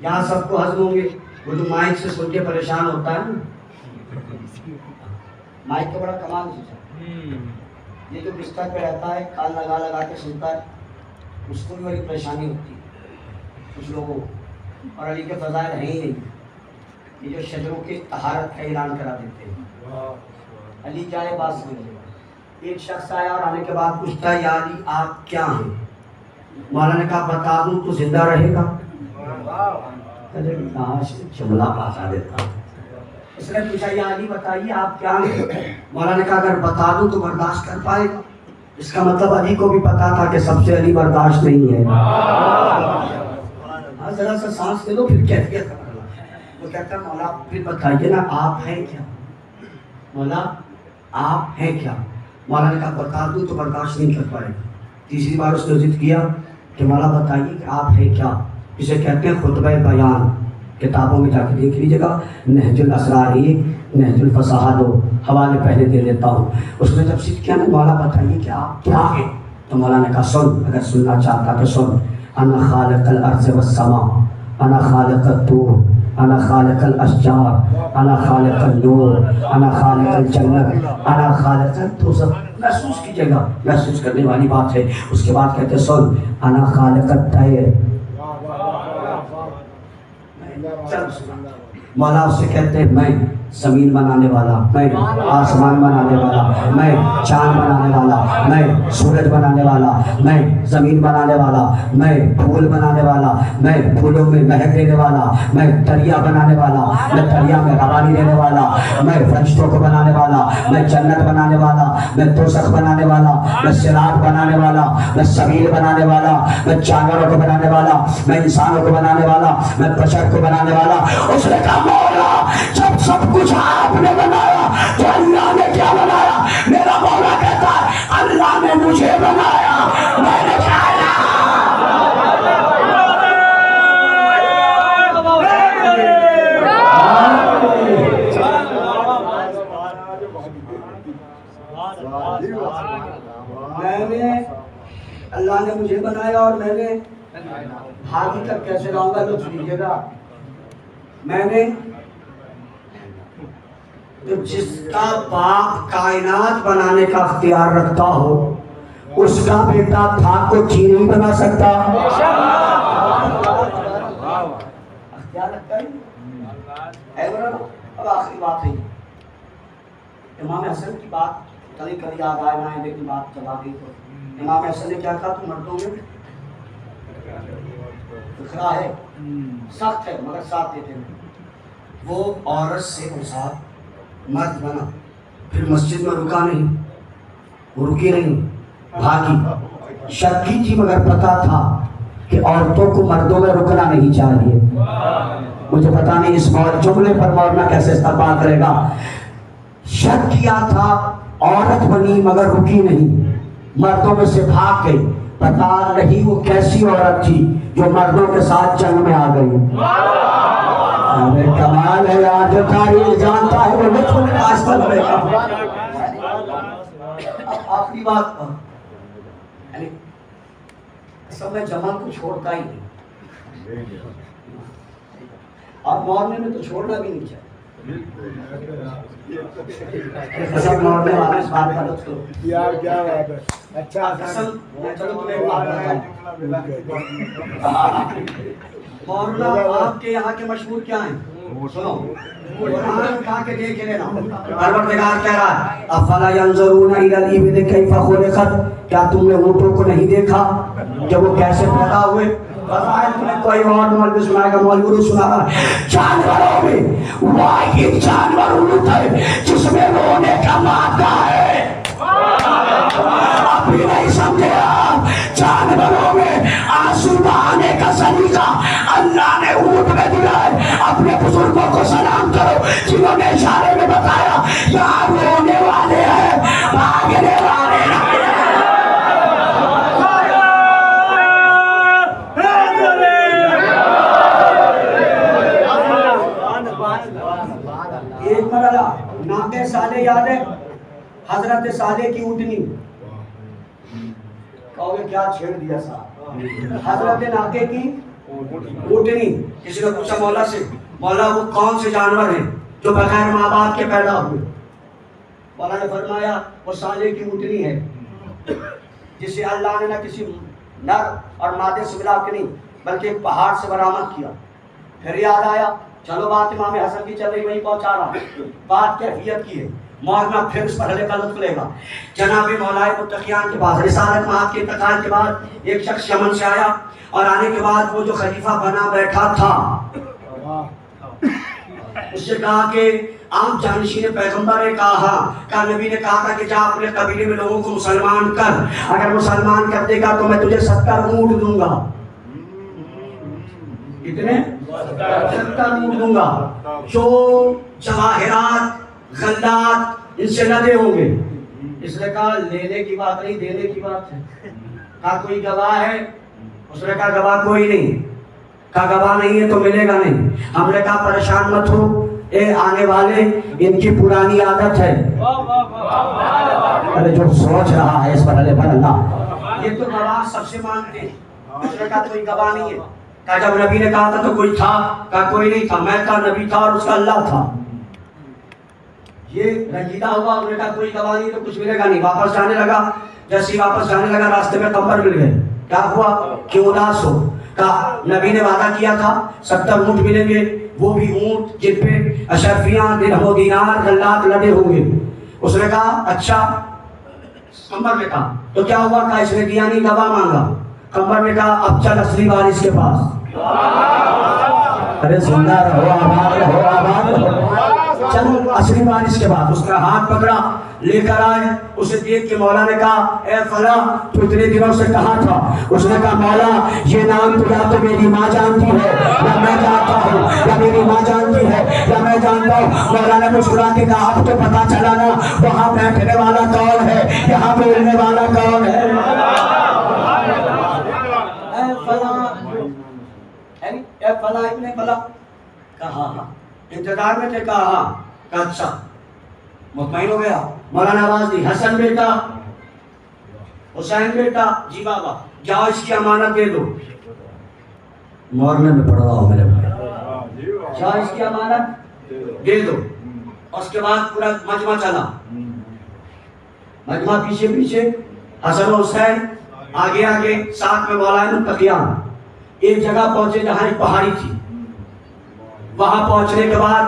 [SPEAKER 1] یہاں سب کو ہضم ہوں گے، وہ جو مائک سے سن کے پریشان ہوتا ہے نا، مائک کا بڑا کمال ہے، یہ جو بستر پہ رہتا ہے کان لگا لگا کے سنتا ہے، اس کو بھی بڑی پریشانی ہوتی ہے کچھ لوگوں کو، اور علی کے فضائل ہیں ہی نہیں، یہ جو شجروں کی طہارت کا اعلان کرا دیتے ہیں، علی کیا ہے بات سمجھے گا۔ ایک شخص آیا اور آنے کے بعد پوچھتا ہے یا علی آپ کیا ہیں؟ مولا نے کہا بتا دوں تو زندہ رہے گا؟ جملہ بتا دیتا، اس نے پوچھا یا علی بتائیے آپ کیا ہیں؟ مولا نے کہا اگر بتا دوں تو برداشت کر پائے گا؟ اس کا مطلب علی کو بھی پتا تھا کہ سب سے علی برداشت نہیں ہے، ذرا سا سانس لے لو پھر کیفیت کرنا۔ وہ کہتا ہے مولا پھر بتائیے نا آپ ہیں کیا؟ مولا آپ ہیں کیا؟ مولا نے کہا بتا دوں تو برداشت نہیں کر پائے گا۔ تیسری بار اس نے ضد کیا کہ مولا بتائیے کہ آپ ہیں کیا؟ اسے کہتے ہیں خطبہ بیان، کتابوں میں جا کے دیکھ لیجیے گا، نہج الاسرار 1، نہج الفصاحہ 2، حوالے پہلے دے دیتا ہوں۔ اس نے جب ضد کیا نا مولا بتائیے کہ آپ کیا ہیں، تو مولا نے کہا سن، اگر سننا چاہتا تو سن، انا خالق الارض والسماء، انا خالق الطور، انا خالق الاشجار، انا خالق النور، انا خالق الجنت، انا خالق الدوزخ۔ محسوس کیجیے گا، محسوس کرنے والی بات ہے۔ اس کے بعد کہتے سن، انا خالق الطیر، چل سنا۔ مولا اس سے کہتے ہیں میں زمین بنانے والا، میں آسمان بنانے والا، میں چاند بنانے والا، میں سورج بنانے والا، میں زمین بنانے والا، میں پھول بنانے والا، میں پھولوں میں مہک دینے والا، میں دریا بنانے والا، میں دریا میں روانی دینے والا، میں فرشتوں کو بنانے والا، میں جنت بنانے والا، میں دوزخ بنانے والا، میں صراط بنانے والا، میں سبیل بنانے والا، میں جانوروں کو بنانے والا، میں انسانوں کو بنانے والا، میں بشر کو بنانے والا۔ اس نے کہا مولا جب سب کچھ آپ نے بنایا تو اللہ نے کیا بنایا؟ میرا مولا کہتا ہے اللہ نے مجھے بنایا، میں نے کہا میں نے، اللہ نے مجھے بنایا اور میں نے ہاتھی تک کیسے لاؤں گا، لطف لیجیے گا، میں نے تو جس کا باپ کائنات بنانے کا اختیار رکھتا ہو اس کا بیٹا تھا کو چی نہیں بنا سکتا، اختیار رکھتا ہے۔ اب آخری بات ہے امام حسن کی بات، کبھی کبھی یاد آئے نہ لیکن بات چلا گئی تو امام حسن نے کیا کہا؟ تو مردوں میں فکرا ہے، سخت ہے مگر ساتھ دیتے ہیں۔ وہ عورت سے ساتھ مرد بنا، پھر مسجد میں رکا نہیں، وہ رکی نہیں، بھاگی، شک کی تھی مگر پتا تھا کہ عورتوں کو مردوں میں رکنا نہیں چاہیے۔ مجھے پتا نہیں اس جملے پر مولانا کیسے استقبال کرے گا۔ شک کیا تھا، عورت بنی مگر رکی نہیں، مردوں میں سے بھاگ گئی، پتا نہیں وہ کیسی عورت تھی جو مردوں کے ساتھ جنگ میں آ گئی۔ کمال ہے یار، جو تاریخ جانتا ہے وہ لطف انداز پر ہوئے گا۔ اب آخری بات پر اصل میں جمع کو چھوڑتا ہی نہیں، اور مورنے میں تو چھوڑنا بھی نہیں چاہیے۔ سب مورنے والے اس بات کا لطف لو یار، کیا بات ہے۔ اچھا اصل میں چلو تمہیں ایک بات بتاؤں، مولانا آپ کے یہاں کے مشہور کیا ہیں؟ سنو قرآن کہا کے دیکھ لینا، پروردگار کہہ رہا ہے افلا ينظرون الى الابل كيف خلقت، کیا تم نے اونٹوں کو نہیں دیکھا کہ وہ کیسے پیدا ہوئے؟ بتائیں تمہیں کوئی اور مولوی سنائے گا، مولوی سنا رہا ہے جانوروں میں واحد جانور اونٹ ہے جس میں رونے کا مادہ ہے۔ ابھی نہیں سمجھے آپ؟ جانوروں میں آنسو بہانے کا سلیقہ اللہ نے اونٹ میں دیا ہے۔ اپنے بزرگوں کو سلام کرو جنہوں نے اشارے میں بتایا یہاں رونے والے ہیں، حضرت صالح کی اونٹنی، کہو گے کیا چھیڑ دیا صاحب، حضرت ناقے کی اونٹنی۔ کسی نے پوچھا مولا سے، مولا وہ کون سے جانور ہیں جو بغیر ماں باپ کے پیدا ہوئے؟ مولا نے فرمایا وہ صالح کی اونٹنی ہے جسے اللہ نے نہ کسی نر اور مادے سے ملا کے نہیں بلکہ ایک پہاڑ سے برآمد کیا۔ پھر یاد آیا چلو بات امام حسن کی چل رہی وہیں پہنچا رہا، بات کیفیت کی ہے، مولانا پھر اس مرحلے کا لطف لے گا۔ جناب مولا متقیان کے بعد رسالت مآب کے انتقال کے بعد ایک شخص یمن سے آیا اور آنے کے بعد وہ جو خلیفہ بنا بیٹھا تھا اس سے کہا کہ آپ جانشین پیغمبر نے کہا نبی نے کہا تھا کہ جا اپنے قبیلے میں لوگوں کو مسلمان کر، اگر مسلمان کر دے گا تو میں تجھے 70 اونٹ دوں گا۔ کتنے؟ 70 اونٹ دوں گا، جو جواہرات غلات ان سے لدے ہوں گے۔ اس نے کہا لینے کی بات نہیں دینے کی بات ہے۔ کہا کوئی گواہ ہے؟ اس نے کہا گواہ کوئی نہیں۔ کہا گواہ نہیں ہے تو ملے گا نہیں۔ ہم نے کہا پریشان مت ہو، اے آنے والے ان کی پرانی عادت ہے، ارے جو سوچ رہا ہے اس پر علیہ پر اللہ، یہ تو گواہ سب سے مانگتے ہیں۔ اس نے کہا کوئی گواہ نہیں ہے۔ کہا جب نبی نے کہا تھا تو کوئی تھا؟ کہا کوئی نہیں تھا، میں تھا، نبی تھا اور اس کا اللہ تھا۔ یہ رنجیدہ ہوا، انہوں نے کہا کوئی گواہ نہیں تو کچھ ملے گا نہیں۔ واپس جانے لگا، جیسے ہی واپس جانے لگا راستے میں قمر مل گئے۔ کیا ہوا؟ کیوں اداس ہو؟ کہا نبی نے وعدہ کیا تھا 70 اونٹ ملیں گے، وہ بھی اونٹ جن پہ اشرفیاں درہم و دینار غلات لدے ہوں گے۔ اس نے کہا اچھا، قمر نے کہا تو کیا ہوا؟ کہا اس نے دیا نہیں، گواہ مانگا۔ قمر نے کہا اب چل اصلی وارث کے پاس۔ ارے زندہ رہو، آباد رہو، آباد رہو، چلو اصلی وارث کے بعد۔ اس کا ہاتھ پکڑا، لے کر آئے، اسے دیکھ کے مولا نے کہا اے فلاں تو اتنے دنوں سے کہاں تھا؟ اس نے کہا مولا یہ نام تو یا تو میری ماں جانتی ہے یا میں جانتا ہوں، یا میری ماں جانتی ہے یا میں جانتا ہوں۔ مولا نے مسکرا کے کہا اب تو پتا چلا نا وہاں بیٹھنے والا کون ہے، یہاں بولنے والا کون ہے۔ اے فلاں ابن فلاں، کہا ہاں انتظار میں تھے؟ کہا ہاں۔ کہا اچھا، مطمئن ہو گیا؟ مولانا آواز دی حسن بیٹا، حسین بیٹا، جی بابا، جاؤ اس کی امانت دے دو۔ مورنے میں پڑھ رہا ہوں میرے بھائی، جاؤ اس کی امانت دے دو۔ اس کے بعد پورا مجمع چلا، مجمع پیچھے پیچھے، حسن و حسین آگے آگے، ساتھ میں مولانا متقیان۔ ایک جگہ پہنچے جہاں ایک پہاڑی تھی، وہاں پہنچنے کے بعد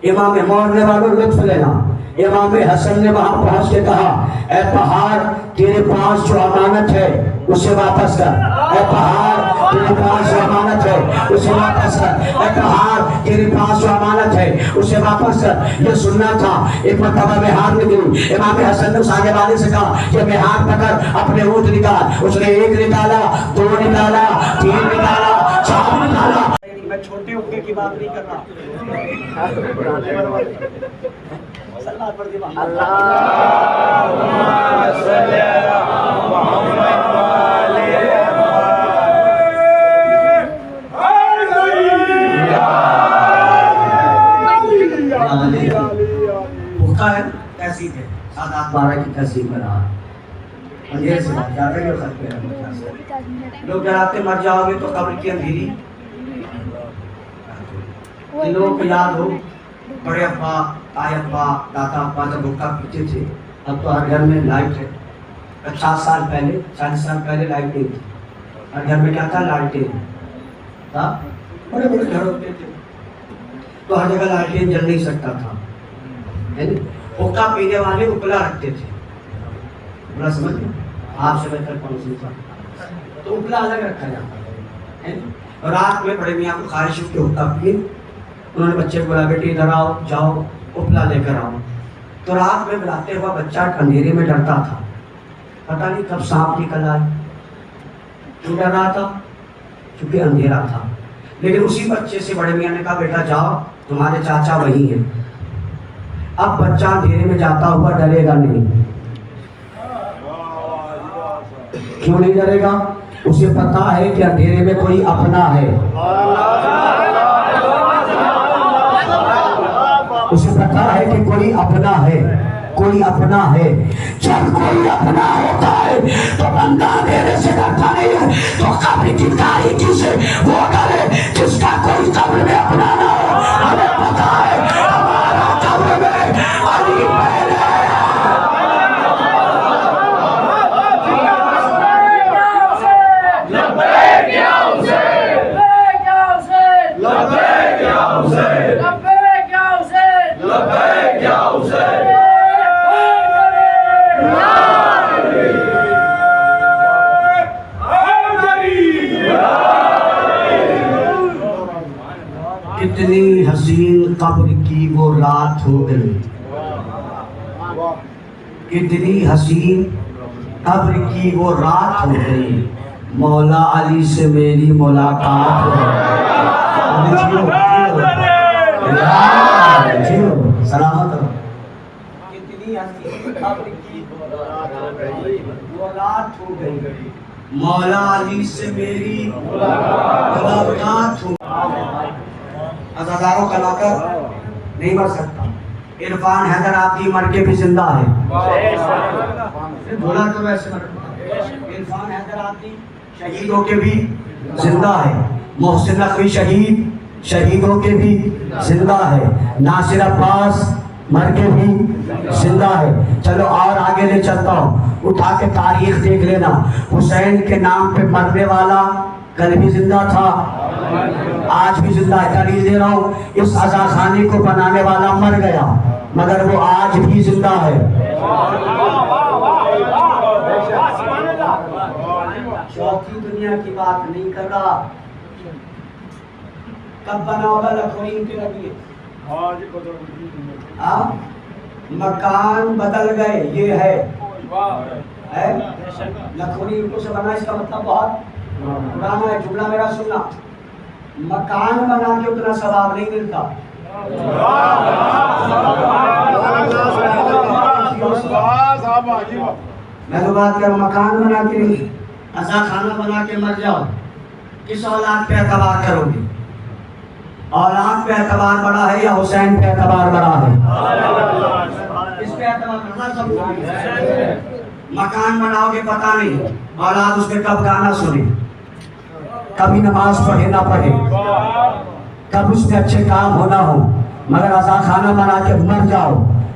[SPEAKER 1] امام مورنے والوں لطف لینا، امام حسن نے وہاں پہنچ کے کہا اے پہاڑ تیرے پاس جو امانت ہے اسے واپس کر، اے پہاڑ تیرے پاس جو امانت ہے اسے واپس کر، اے پہاڑ تیرے پاس جو امانت ہے اسے واپس کر۔ یہ سننا تھا۔ ایک مرتبہ مہار میں گئی، امام حسن نے اس آگے والے سے کہا کہ مہار پکڑ اپنے اونٹ نکال۔ اس نے 1 نکالا، 2 نکالا، 3 نکالا، 4 نکالا۔ میں چھوٹے اونٹے کی بات نہیں کر رہا۔ تہذیب ہے، سادات 12 کی تہذیب میں رہا، اندھیرے سے جاتے ہیں خط پہ لوگ ڈراتے مر جاؤ گے تو قبر کی اندھیری۔ ان لوگوں کو یاد ہو بڑے ابا، تائے ابا، دادا ابا جب حقہ پیتے تھے، اب تو ہر گھر میں لائٹ ہے۔ 50 سال پہلے، 40 سال پہلے لائٹ نہیں تھی، ہر گھر میں کیا تھا؟ لالٹین تھا، بڑے بڑے گھر ہوتے تھے تو ہر جگہ لالٹین جل نہیں سکتا تھا۔ حقہ پینے والے اپلا رکھتے تھے، اپلا سمجھ گئے؟ آپ سے بہتر کون سی تھا؟ تو اپلا الگ رکھا جاتا ہے۔ رات میں بڑے میاں کو خواہش ہو کہ حقہ پیے، انہوں نے بچے کو بولا بیٹی ادھر آؤ، جاؤ اپلا لے کر آؤ۔ تو رات میں بلاتے ہوا بچہ اندھیرے میں ڈرتا تھا، پتہ نہیں کب سانپ نکل آئے۔ کیوں ڈر رہا تھا؟ کیونکہ اندھیرا تھا۔ لیکن اسی بچے سے بڑے میاں نے کہا بیٹا جاؤ تمہارے چاچا وہی ہیں۔ اب بچہ اندھیرے میں جاتا ہوا ڈرے گا نہیں۔ کیوں نہیں ڈرے گا؟ اسے پتا ہے کہ اندھیرے میں کوئی اپنا ہے، اسے پتا ہے کہ کوئی اپنا ہے۔ کوئی اپنا ہے. جب کوئی اپنا ہوتا ہے تو بندہ میرے سے ڈرتا نہیں ہے. تو قبر کی تاریکی سے وہ ڈرے جس کا کوئی قبر میں اپنا نہ ہو. ہمیں پتا ہے ہمارا قبر میں علی پہلے ہے. کتنی حسین قبر کی وہ رات ہو گئی. کتنی حسین قبر کی وہ رات ہو گئی. مولا علی سے میری ملاقات ہو سلامت ہو. کتنی حسین قبر کی وہ رات ہو گئی. مولا علی سے میری ملاقات ہو. عزاداروں کا نوکر نہیں مر سکتا. عرفان حیدر آبادی مر کے بھی زندہ ہے. بولا تو ویسے عرفان حیدر آبادی شہید ہو کے بھی زندہ ہے. محسن نقوی شہید ہو کے بھی زندہ ہے. ناصر عباس مر کے بھی زندہ ہے. چلو اور آگے لے چلتا ہوں. اٹھا کے تاریخ دیکھ لینا. حسین کے نام پہ مرنے والا کل بھی زندہ تھا, آج بھی زندہ ہے. دلیل دے رہا ہوں, اس عزا خانے کو بنانے والا مر گیا مگر وہ آج بھی زندہ ہے. چوتھی دنیا کی بات نہیں کر رہا. کب بنا ہوگا لکھنؤ کے لگیے. مکان بدل گئے. یہ ہے لکھنؤ سے بنا. اس کا مطلب بہت پرانا ہے. جملہ میرا سننا. مکان بنا کے اتنا ثواب نہیں ملتا. میں تو بات کر مکان بنا کے نہیں, عزا خانہ بنا کے مر جاؤ. کس اولاد پہ اعتبار کرو گے؟ اولاد پہ اعتبار بڑا ہے یا حسین پہ اعتبار بڑا ہے؟ اس پہ اعتبار. مکان بناؤ گے پتہ نہیں اولاد اس پہ کب گانا سنے, کبھی نماز پڑھے نہ پڑھے, کب اس میں اچھے کام ہونا ہو. مگر عزا خانہ بنا کے مر جاؤ.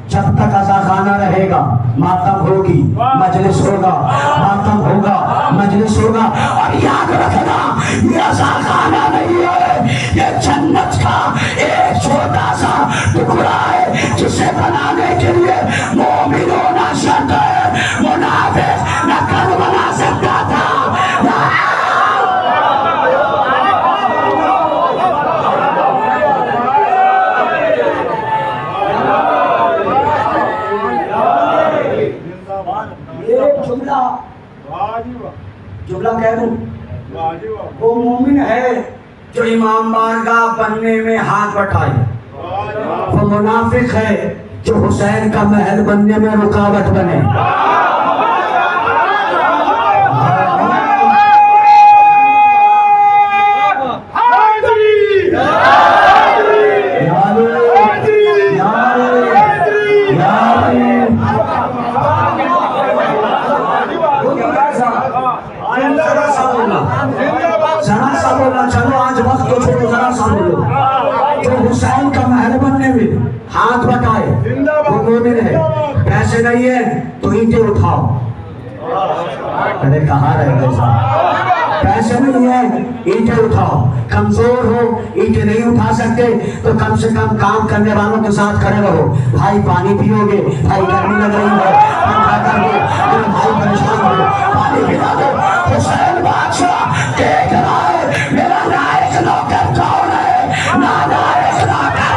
[SPEAKER 1] جب تک عزا خانہ رہے گا ماتم ہوگی, مجلس ہوگا, ماتم ہوگا, مجلس ہوگا. اور یاد رکھنا یہ عزا خانہ نہیں ہے, یہ جنت کا ایک چھوٹا سا ٹکڑا ہے جسے بنانے کے لیے مومن ہونا شرط ہے. منافق نہ کر بنا سکتا تھا. جملہ کہہ دوں, وہ مومن ہے جو امام بارگاہ بننے میں ہاتھ بٹھائے. وہ منافق ہے جو حسین کا محل بننے میں رکاوٹ بنے. چلو آج وقت تو چھوڑو, ذرا سا بولو. جو حسین کا محل بننے میں ہاتھ بٹائے وہ مومن ہے. پیسے نہیں ہے تو اینٹیں اٹھاؤ. ارے کہاں رہے گا صاحب؟ پیسے نہیں ہے اینٹیں اٹھاؤ. کمزور ہو اینٹیں نہیں اٹھا سکتے تو کم سے کم کام کرنے والوں کے ساتھ کھڑے رہو. بھائی پانی پیو گے, بھائی گرمی لگ رہی ہے, پنکھا کر دو, میرے بھائی پریشان ہو, پانی پلا دو. حسین بادشاہ دیکھ رہا ہے میرا نائک نوکر کون ہے. نائک نوکر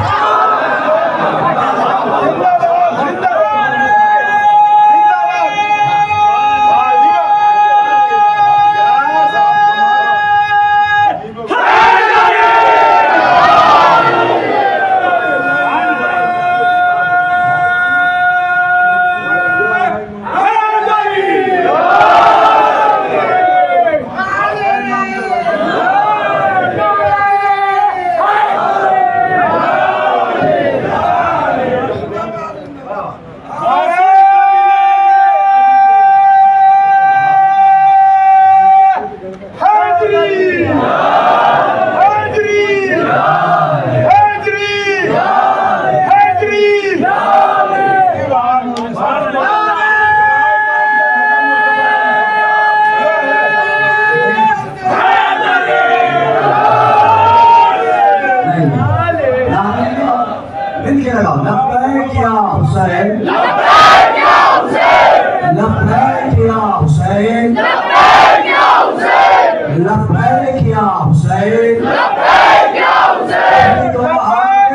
[SPEAKER 1] حسین
[SPEAKER 2] لبیک یا حسین
[SPEAKER 1] لبیک یا حسین
[SPEAKER 2] لبیک یا حسین
[SPEAKER 1] تو
[SPEAKER 2] لبیک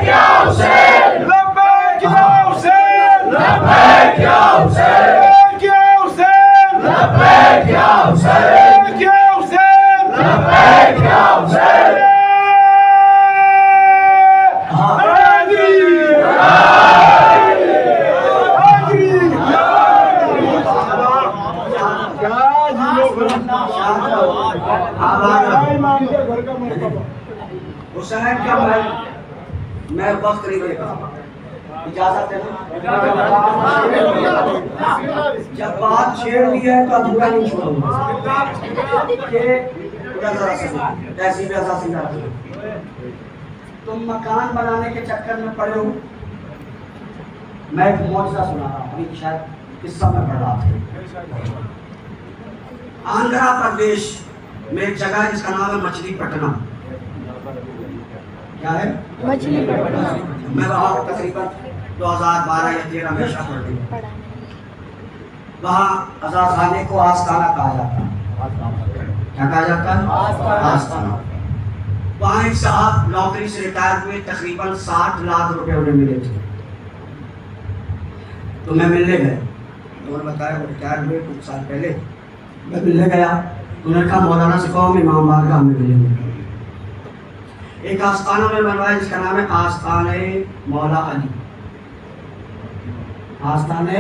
[SPEAKER 2] یا حسین لبیک یا حسین لبیک یا حسین لبیک یا حسین لبیک یا حسین لبیک یا حسین
[SPEAKER 1] حسین کا میں وقت نہیں دے گا، اجازت ہے نا؟ جب بات چھیڑ دی ہے تو ادھورا نہیں چھوڑوں گا کہ ایسی بھی اساسی نہ تم مکان بنانے کے چکر میں پڑے ہو. میں ایک معجزہ سنا رہا ہوں، ابھی شاید قصہ میں پڑھ رہا تھا. آندھرا پردیش میں ایک جگہ ہے جس کا نام ہے مچھلی پٹنم. کیا ہے؟
[SPEAKER 3] مچھلی پٹنم.
[SPEAKER 1] میں وہاں تقریباً 2012 یا 13 میں شاہ پڑھ گئی. وہاں آزاد خانے کو آستانہ کہا جاتا ہے. کیا کہا جاتا ہے؟ آستانہ. وہاں ایک صاحب نوکری سے ریٹائر ہوئے، تقریباً 60 لاکھ روپے انہیں ملے تھے. تو میں ملنے گئے، انہوں نے بتایا وہ ریٹائر ہوئے کچھ سال پہلے. میں ملنے گیا، انہوں نے کہا مولانا سے کہو امام بارگاہ میں ملیں گے. ایک آستانہ میں بنوایا جس کا نام ہے آستانہ مولا علی. آستانہ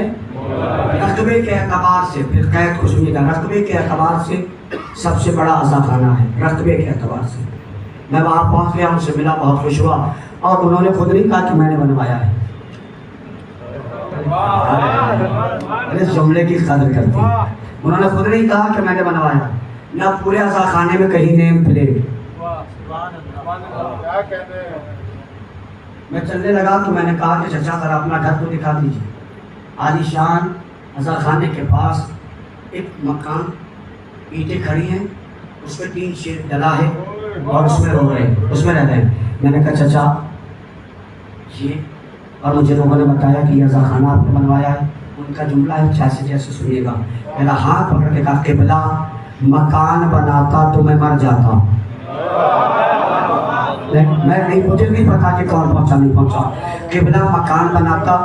[SPEAKER 1] رقبے کے اعتبار سے، پھر قید کو سنیے گا، رقبے کے اعتبار سے سب سے بڑا عزا خانہ ہے. رقبے کے اعتبار سے میں وہاں پہنچ گیا، ان سے ملا، بہت خوش ہوا. اور انہوں نے خود نہیں کہا کہ میں نے بنوایا ہے. اس جملے کی قدر کرتی. انہوں نے خود نہیں کہا کہ میں نے بنوایا، نہ پورے عزا خانے میں کہیں نیم پلیٹ. میں چلنے لگا تو میں نے کہا کہ چچا ذرا اپنا گھر کو دکھا دیجیے. عالی شان عزا خانے کے پاس ایک مکان، اینٹیں کھڑی ہیں، اس پہ 3 شیٹ ڈلا ہے اور اس میں رو رہے ہیں، اس میں رہتے ہیں. میں نے کہا چچا یہ، اور مجھے لوگوں نے بتایا کہ یہ عزا خانہ آپ نے بنوایا ہے. ان کا جملہ ہے جیسے جیسے سنیے گا. میرا ہاتھ پکڑ کے کہا قبلہ مکان بناتا تو میں مر جاتا. میں نہیں، مجھے نہیں پتا کہ کون پہنچا نہیں پہنچا. قبلہ مکان بناتا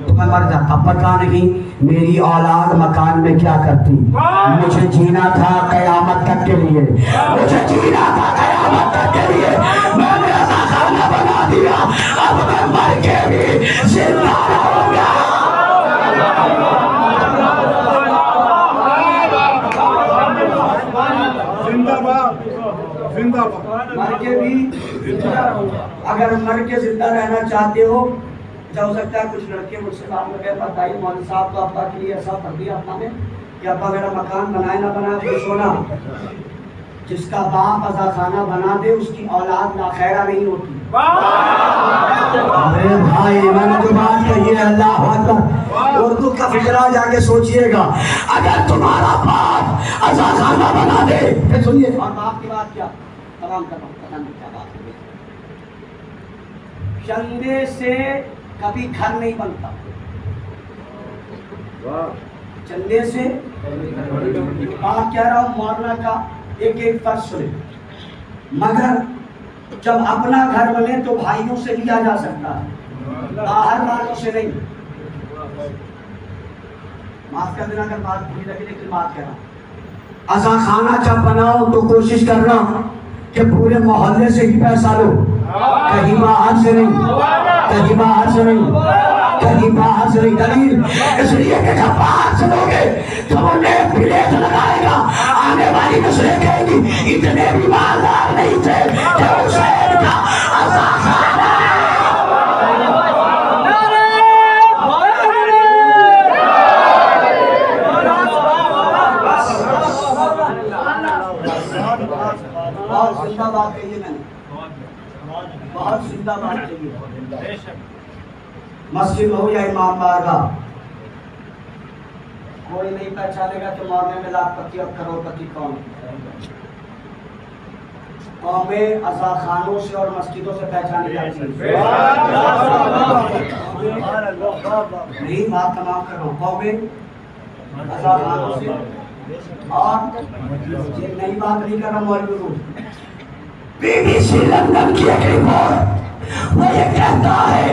[SPEAKER 1] تو میں مر جاتا. پتا نہیں میری اولاد مکان میں کیا کرتی. مجھے جینا تھا قیامت تک کے لیے، مجھے جینا تھا قیامت تک کے لیے. میں نے عزا خانہ بنا دیا، اب میں مر کے بھی زندہ رہوں گا. مر کے بھی اگر مر کے زندہ رہنا چاہتے ہو، ہو سکتا ہے کچھ لڑکے مجھ سے بات میں کہہ بتائی مولوی صاحب تو ابا کے لیے ایسا کر دیا اپنا نے کہ ابا میرا مکان بنائے نہ بنائے خوش ہونا. جس کا باپ عزا خانہ بنا دے اس کی اولاد ناخیرہ نہیں ہوتی. ارے بھائی میں نے جو بات کہی ہے، اللہ اکبر، اردو کا فقرہ جا کے سوچئے گا. اگر تمہارا باپ عزا خانہ بنا دے، پھر سنیے، اور باپ کی بات کیا تمام کرنا پتہ نہیں کیا بات ہے. چندے سے کبھی گھر نہیں بنتا. چندے سے بات کہہ رہا ہوں مولانا کا ایک ایک فرض سنے. مگر جب اپنا گھر بنے تو بھائیوں سے لیا جا سکتا ہے، باہر والوں سے نہیں. معاف کر دینا اگر بات بری لگی، لیکن بات کہہ رہا ہوں. عزا خانہ جب بناؤ تو کوشش کرنا کہ پورے محلے سے ہی پیسہ لو، کہیں باہر سے نہیں، کہیں باہر سے نہیں، کہیں باہر سے نہیں. دلیل اس لیے کہ جب باہر سے لوگے تو وہ نیک پلیٹ لگائے گا. آنے والی نسلیں کہیں گی اتنے بھی مالدار نہیں تھے کہ حسین کا عزا خانہ. بہت زندہ بات کہی ہے میں نے، بہت زندہ بات کہی ہے. مسجد ہو یا امام بارگاہ، کوئی نہیں پہچانے گا کہ معاملے میں لاکھ پتی اور کروڑ پتی کون ہے. قومیں عزا خانوں سے اور مسجدوں سے پہچانی جاتی ہیں. نہیں بات تمام کر رہا ہوں. قومیں رضا خان حسین. اور یہ نئی بات نہیں کر رہا مولوی. BBC لندن کی ایک رپورٹ وہ یہ کہتا ہے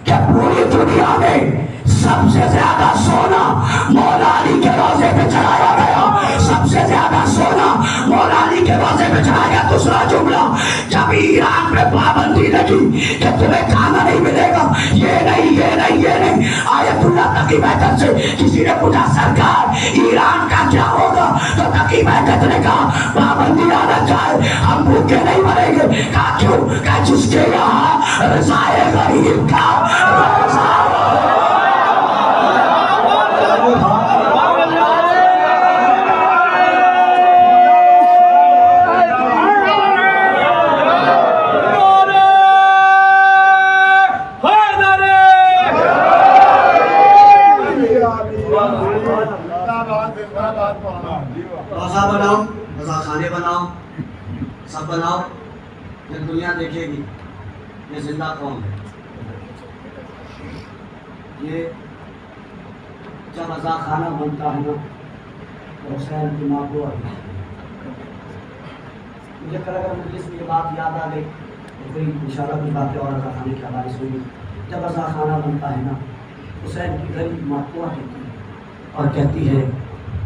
[SPEAKER 1] کہ پوری دنیا میں سب سے زیادہ سونا مولا علی کے روضے پہ چڑھایا گیا. سب سے زیادہ سونا مولا علی کے روضے پہ چڑھایا گیا. دوسرا جملہ, جب ایران پہ پابندی لگی کہ تمہیں کھانا نہیں ملے گا, یہ نہیں, آیت اللہ تقی بہتر سے کسی نے پوچھا سرکار ایران کا کیا ہوگا, تو تقی بہتر نے کہا پابندی آنا چاہے ہم بھوکے نہیں مریں گے. کہا کیوں؟ کہا جس کے یہاں رضائے غریب کا روزہ بناؤ, رضا خانے بناؤ, سب بناؤ, پھر دنیا دیکھے گی یہ زندہ قوم ہے. یہ جب رضا خانہ بنتا ہے نا تو حسین کی ماں کو مجھے کل اگر مجلس میں یہ بات یاد آ گئی تو کوئی انشاءاللہ کچھ باتیں اور رضا خانے کی حوالے سے ہوئی. جب رضا خانہ بنتا ہے نا حسین کی غریب ماں کو کہتی ہے اور کہتی ہے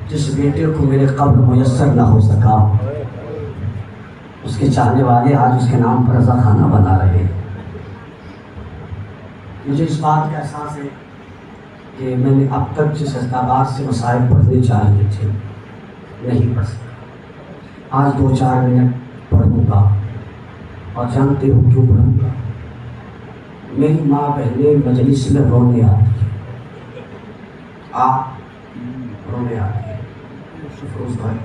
[SPEAKER 1] جس بیٹے کو میرے قبر میسر نہ ہو سکا اس کے چاہنے والے آج اس کے نام پر رضا خانہ بنا رہے ہیں. مجھے اس بات کا احساس ہے کہ میں نے اب تک جس اعتبار سے مسائل پڑھنے چاہیے تھے نہیں پڑھ سکا. آج 2-4 منٹ پڑھوں گا اور جانتے ہو کیوں پڑھوں گا. میری ماں بہنیں مجلس میں رونے آتی ہیں, آپ رونے آتی ہیں. فروز بھائی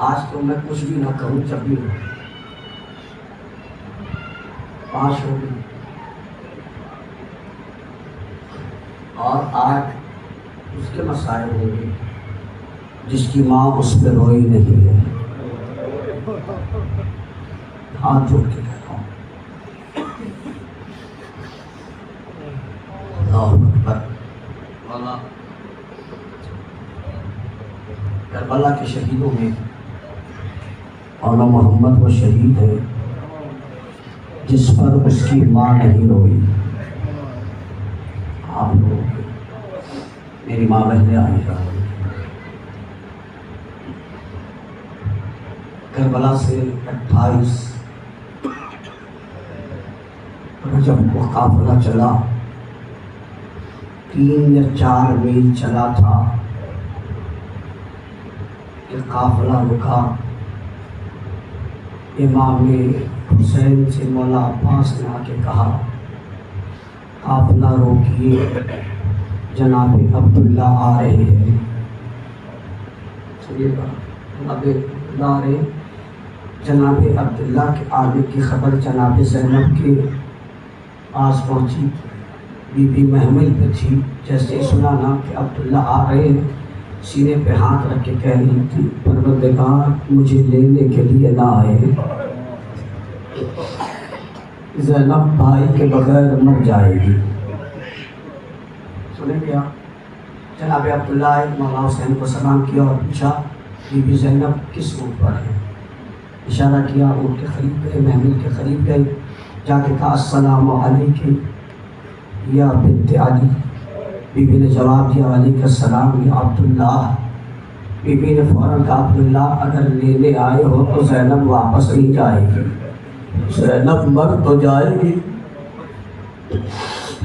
[SPEAKER 1] آج تو میں کچھ بھی نہ کہوں جب بھی ہوں 5 ہو گئی اور آج اس کے مسائل ہوں گے جس کی ماں اس پہ روئی نہیں ہے. ہاتھ جوڑ کے کہتا ہوں اللہ اکبر. کربلا کے شہیدوں میں مولانا محمد وہ شہید ہے جس پر اس کی ماں نہیں روئی. آپ لوگ میری ماں بہنیں آئی ہیں کربلا سے 28 جب وہ قافلہ چلا 3 یا 4 میل چلا تھا کہ قافلہ رکا. امام حسین سے مولا عباس نے آ کے کہا قافلہ روکیے, جناب عبداللہ آ رہے ہیں. سنیے گا, جناب عبداللہ کے آنے کی خبر جناب زینب کے پاس پہنچی. بی بی محمل پہ تھی. جیسے ہی سنا نا کہ عبداللہ آ رہے ہیں سینے پہ ہاتھ رکھ کے کہہ رہی تھی پروردگار مجھے لینے کے لیے نہ آئے, زینب بھائی کے بغیر مر جائے گی. سنیں گے آپ. جناب عبداللہ مولا حسین کو سلام کیا اور پوچھا بی بی زینب کس روٹ پر ہے. اشارہ کیا, اونٹ کے قریب گئے, محمل کے قریب گئے, جا کے کہا السلام علیکم یا بنت علی. بی بی نے جواب دیا علیکم السلام یا عبداللہ. بی بی نے فوراً کہا عبداللہ اگر لینے آئے ہو تو زینب واپس نہیں جائے گی, زینب مر تو جائے گی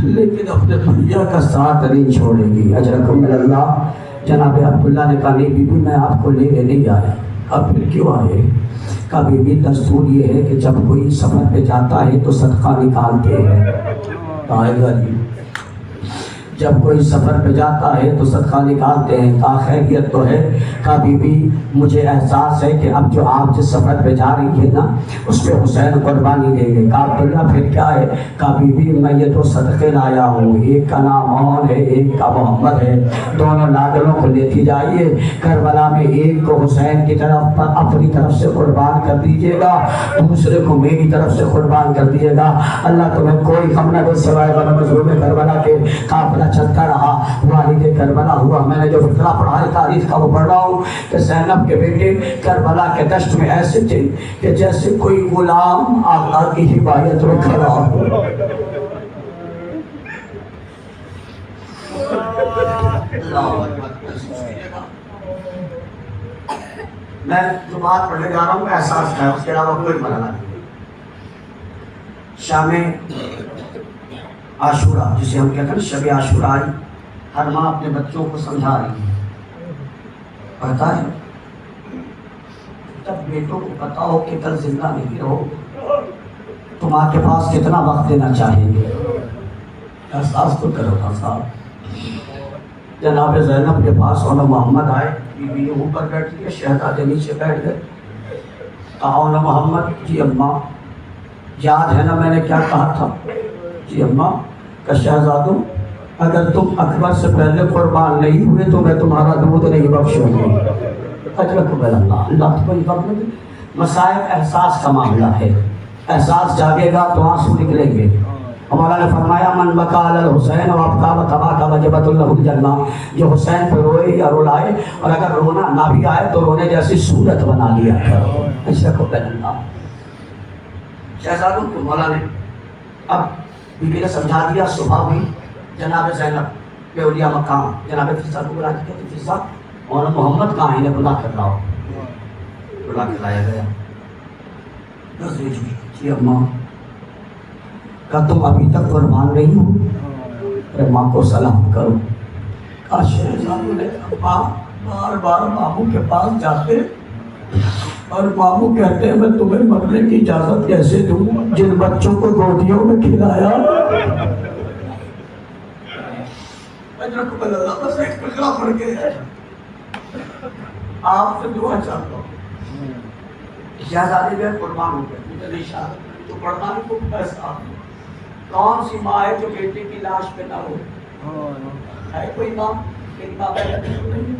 [SPEAKER 1] لیکن اپنے بھیا کا ساتھ نہیں چھوڑے گی. اجرکم من اللہ. جناب عبداللہ نے کہا نہیں بی بی میں آپ کو لینے نہیں آیا. اب پھر کیوں آئے؟ کہا بی بی دستور یہ ہے کہ جب کوئی سفر پہ جاتا ہے تو صدقہ نکالتے ہیں. آئے گا جی. جب کوئی سفر پہ جاتا ہے تو صدقہ نکالتے ہیں، کہا خیریت تو ہے؟ کہا بی بی مجھے احساس ہے کہ اب جو آپ جس سفر پہ جا رہی ہے نا اس پہ حسین قربانی دیں گے۔ کہا عبداللہ پھر کیا ہے؟ کہا بی بی میں یہ تو صدقے لایا ہوں، ایک کا نام عون ہے ایک کا محمد ہے، دونوں لاڈلوں کو لیتی جائیے، کربلا میں ایک کو حسین کی طرف پر اپنی طرف سے قربان کر دیجیے گا، دوسرے کو میری طرف سے قربان کر دیجیے گا، اللہ تمہیں کوئی غم نہ دے سوائے مظلوم کربلا کے۔ قافلہ چلتا رہا، والد کربلا ہوا۔ میں نے جو فقرہ پڑھا ہے تاریخ کا وہ پڑھ رہا ہوں کہ زینب کے بیٹے کربلا کے دشت میں ایسے تھے کہ جیسے کوئی غلام آقا کی حمایت میں کھڑا ہو۔ میں جو بات پڑھنے جا رہا ہوں احساس ہے، اس کے علاوہ کوئی مرحلہ نہیں۔ شام عاشورہ جسے ہم کہتے ہیں شب عاشورہ آئی، ہر ماں اپنے بچوں کو سمجھا رہی ہے، پتا ہے جب بیٹوں کو پتا ہو کہ کل زندہ نہیں رہو تو ماں کے پاس کتنا وقت دینا چاہیے گے، احساس تو کرو نا صاحب۔ جناب زینب کے پاس اور محمد آئے، بی بی اوپر بیٹھی ہے، شہزادے نیچے بیٹھ گئے۔ کہا محمد جی اماں یاد ہے نا میں نے کیا کہا تھا؟ جی اماں کہ شہزادوں اگر تم اکبر سے پہلے قربان نہیں ہوئے تو میں تمہارا دودھ نہیں بخشوں گی۔ اجرکم اللہ، اللہ تمہیں فضل دے۔ مسائل احساس کا معاملہ ہے، احساس جاگے گا تو آنسو نکلیں گے۔ ہمارا نے فرمایا من بکا علی الحسین وابکا وتباکا وجبت له الجنہ، جو حسین پہ روئے یا رلائے اور اگر رونا نہ بھی آئے تو رونے جیسی صورت بنا لیا کرو۔ اجرکم اللہ۔ شہزادوں کو مولا نے اب بی بی نے سمجھا دیا۔ صبح ہوئی، جناب زینب بے اولیاء مقام جناب فضا کو بلا کے کہتے فضا اور محمد کہاں انہیں بلا کر لاؤ۔ بلا کے لایا گیا۔ نظریں جھکی، جی اماں کہ تم ابھی تک قربان نہیں ہو؟ ارے ماں کو سلام کرو۔ کہا شہزادوں نے بار بار ماموں کے پاس جاتے اور ماموں کہتے ہیں میں تمہیں مرنے کی اجازت کیسے دوں جن بچوں کو گودیوں میں کھلایا۔ بس ایک فقرہ پڑھ کے آپ سے دعا چاہتا ہوں۔ شہزادے میں قربان ہو گئے، مجھے نہیں شاہد تو پڑھنا بھی کو پیسہ۔ کون سی ماں ہے جو بیٹے کی لاش پہ نہ ہو؟ ہے کوئی ماں؟ ایک ماں نہیں،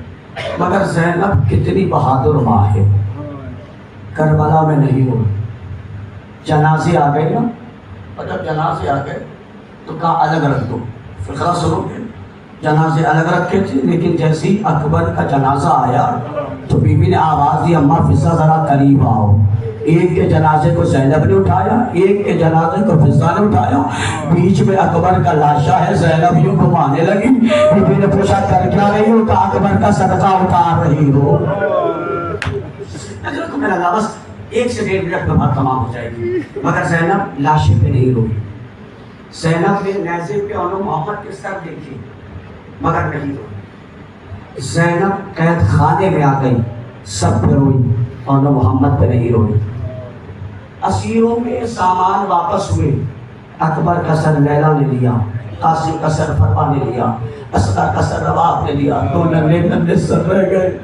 [SPEAKER 1] مگر زینب کتنی بہادر ماں ہے، کربلا میں نہیں ہو۔ جنازے آ گئے نا، اور جب جنازے آ گئے تو کہا الگ رکھ دو۔ فقرہ سنو گے، جنازے الگ رکھے تھے لیکن جیسے ہی اکبر کا جنازہ آیا تو بی بی نے آواز دی اماں فضا ذرا قریب آؤ۔ ایک کے جنازے کو زینب نے اٹھایا، ایک کے جنازے کو فضا نے اٹھایا، بیچ میں اکبر کا لاشا ہے۔ زینب یوں گھمانے لگی، بی بی نے پوچھا کر کیا رہی ہو؟ کہا اکبر کا صدقہ اتار رہی ہو۔ بس 1 سے 1.5 منٹ میں بات تمام ہو جائے گی، مگر زینب لاشے پہ نہیں روئی۔ زینب نے نیزے پہ اور محمد کے سر دیکھی مگر نہیں روئی۔ زینب قید خانے میں آ گئی، سب پہ روئی اور محمد پہ نہیں روئی۔ اسیروں میں سامان واپس ہوئے، اکبر کا سر لیلا نے لیا، قاسم کا سر فروا نے لیا، اصغر کا سر رواح نے لیا، 2 ننھے ننھے سر رہ گئے۔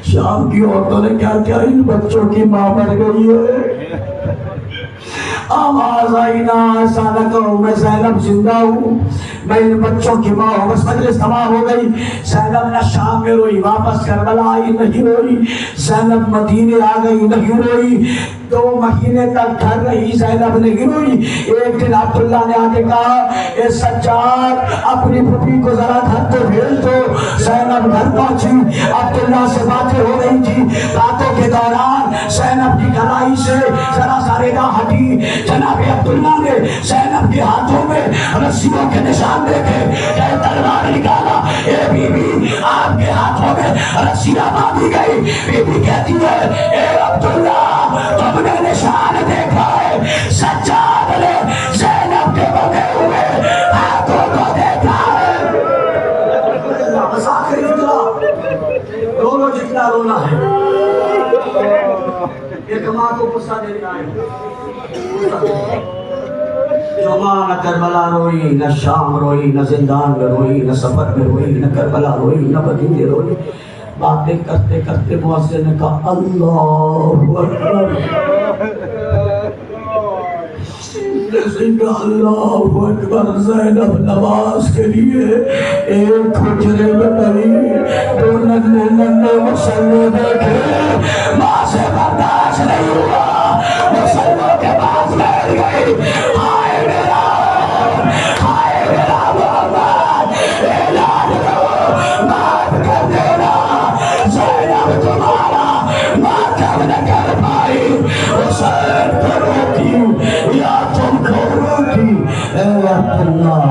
[SPEAKER 1] شام کی عورتوں نے کیا کیا، ان بچوں کی ماں مر گئی ہے۔ آواز آئی نا ایسا کرو میں زینب زندہ ہوں، میں ان بچوں کی ماں ہوں۔ بس مجلس تمام ہو گئی۔ زینب نہ شام میں روئی، واپس کربلا آئی نہیں روئی، زینب مدینے آ گئی نہیں روئی، 2 مہینے تک گھر رہی زینب نہیں روئی۔ ایک دن عبداللہ نے آ کے کہا اے سجاد اپنی پھوپھی کو ذرا گھر تو بھیج دو۔ زینب گھر پہنچی، عبداللہ سے باتیں ہو رہی تھی، باتوں کے دوران زینب کی گلائی سے ذرا سا ریگا ہٹی۔ جناب عبداللہ نے زینب کے ہاتھوں میں رسیوں کے نشان دیکھے، کہ تلوار نکالا۔ اے بی بی آپ کے ہاتھوں میں رسیاں باندھی گئی۔ بی بی کہتی ہے اے عبداللہ تم نے نشان دیکھا ہے، سجاد نے زینب کے بندھے ہوئے ہاتھوں کو دیکھا ہے۔ بس آخری اتنا رو جتنا رونا ہے۔ ایک ماں کو غصہ دینا ہے، جو ماں نہ کربلا روئی، نہ شام روئی، نہ زندان میں روئی، نہ سفر میں روئی، نہ کربلا روئی، نہ مدینے روئی. باتیں کرتے کرتے مؤذن نے کہا اللہ اکبر. اللہ اکبر. زینب نماز کے لیے ایک حجرے میں گئی تو ننے ننے مسلے دیکھے، ماں سے برداشت نہیں ہوا، مسلوں کے پاس بیٹھ گئی. ہائے میرا محمد، اعلان کرو معاف کر دینا. زینب تمہارا ماتم نہ کر پائی، حسین کو روکی یا تم کو روکی. اے عبداللہ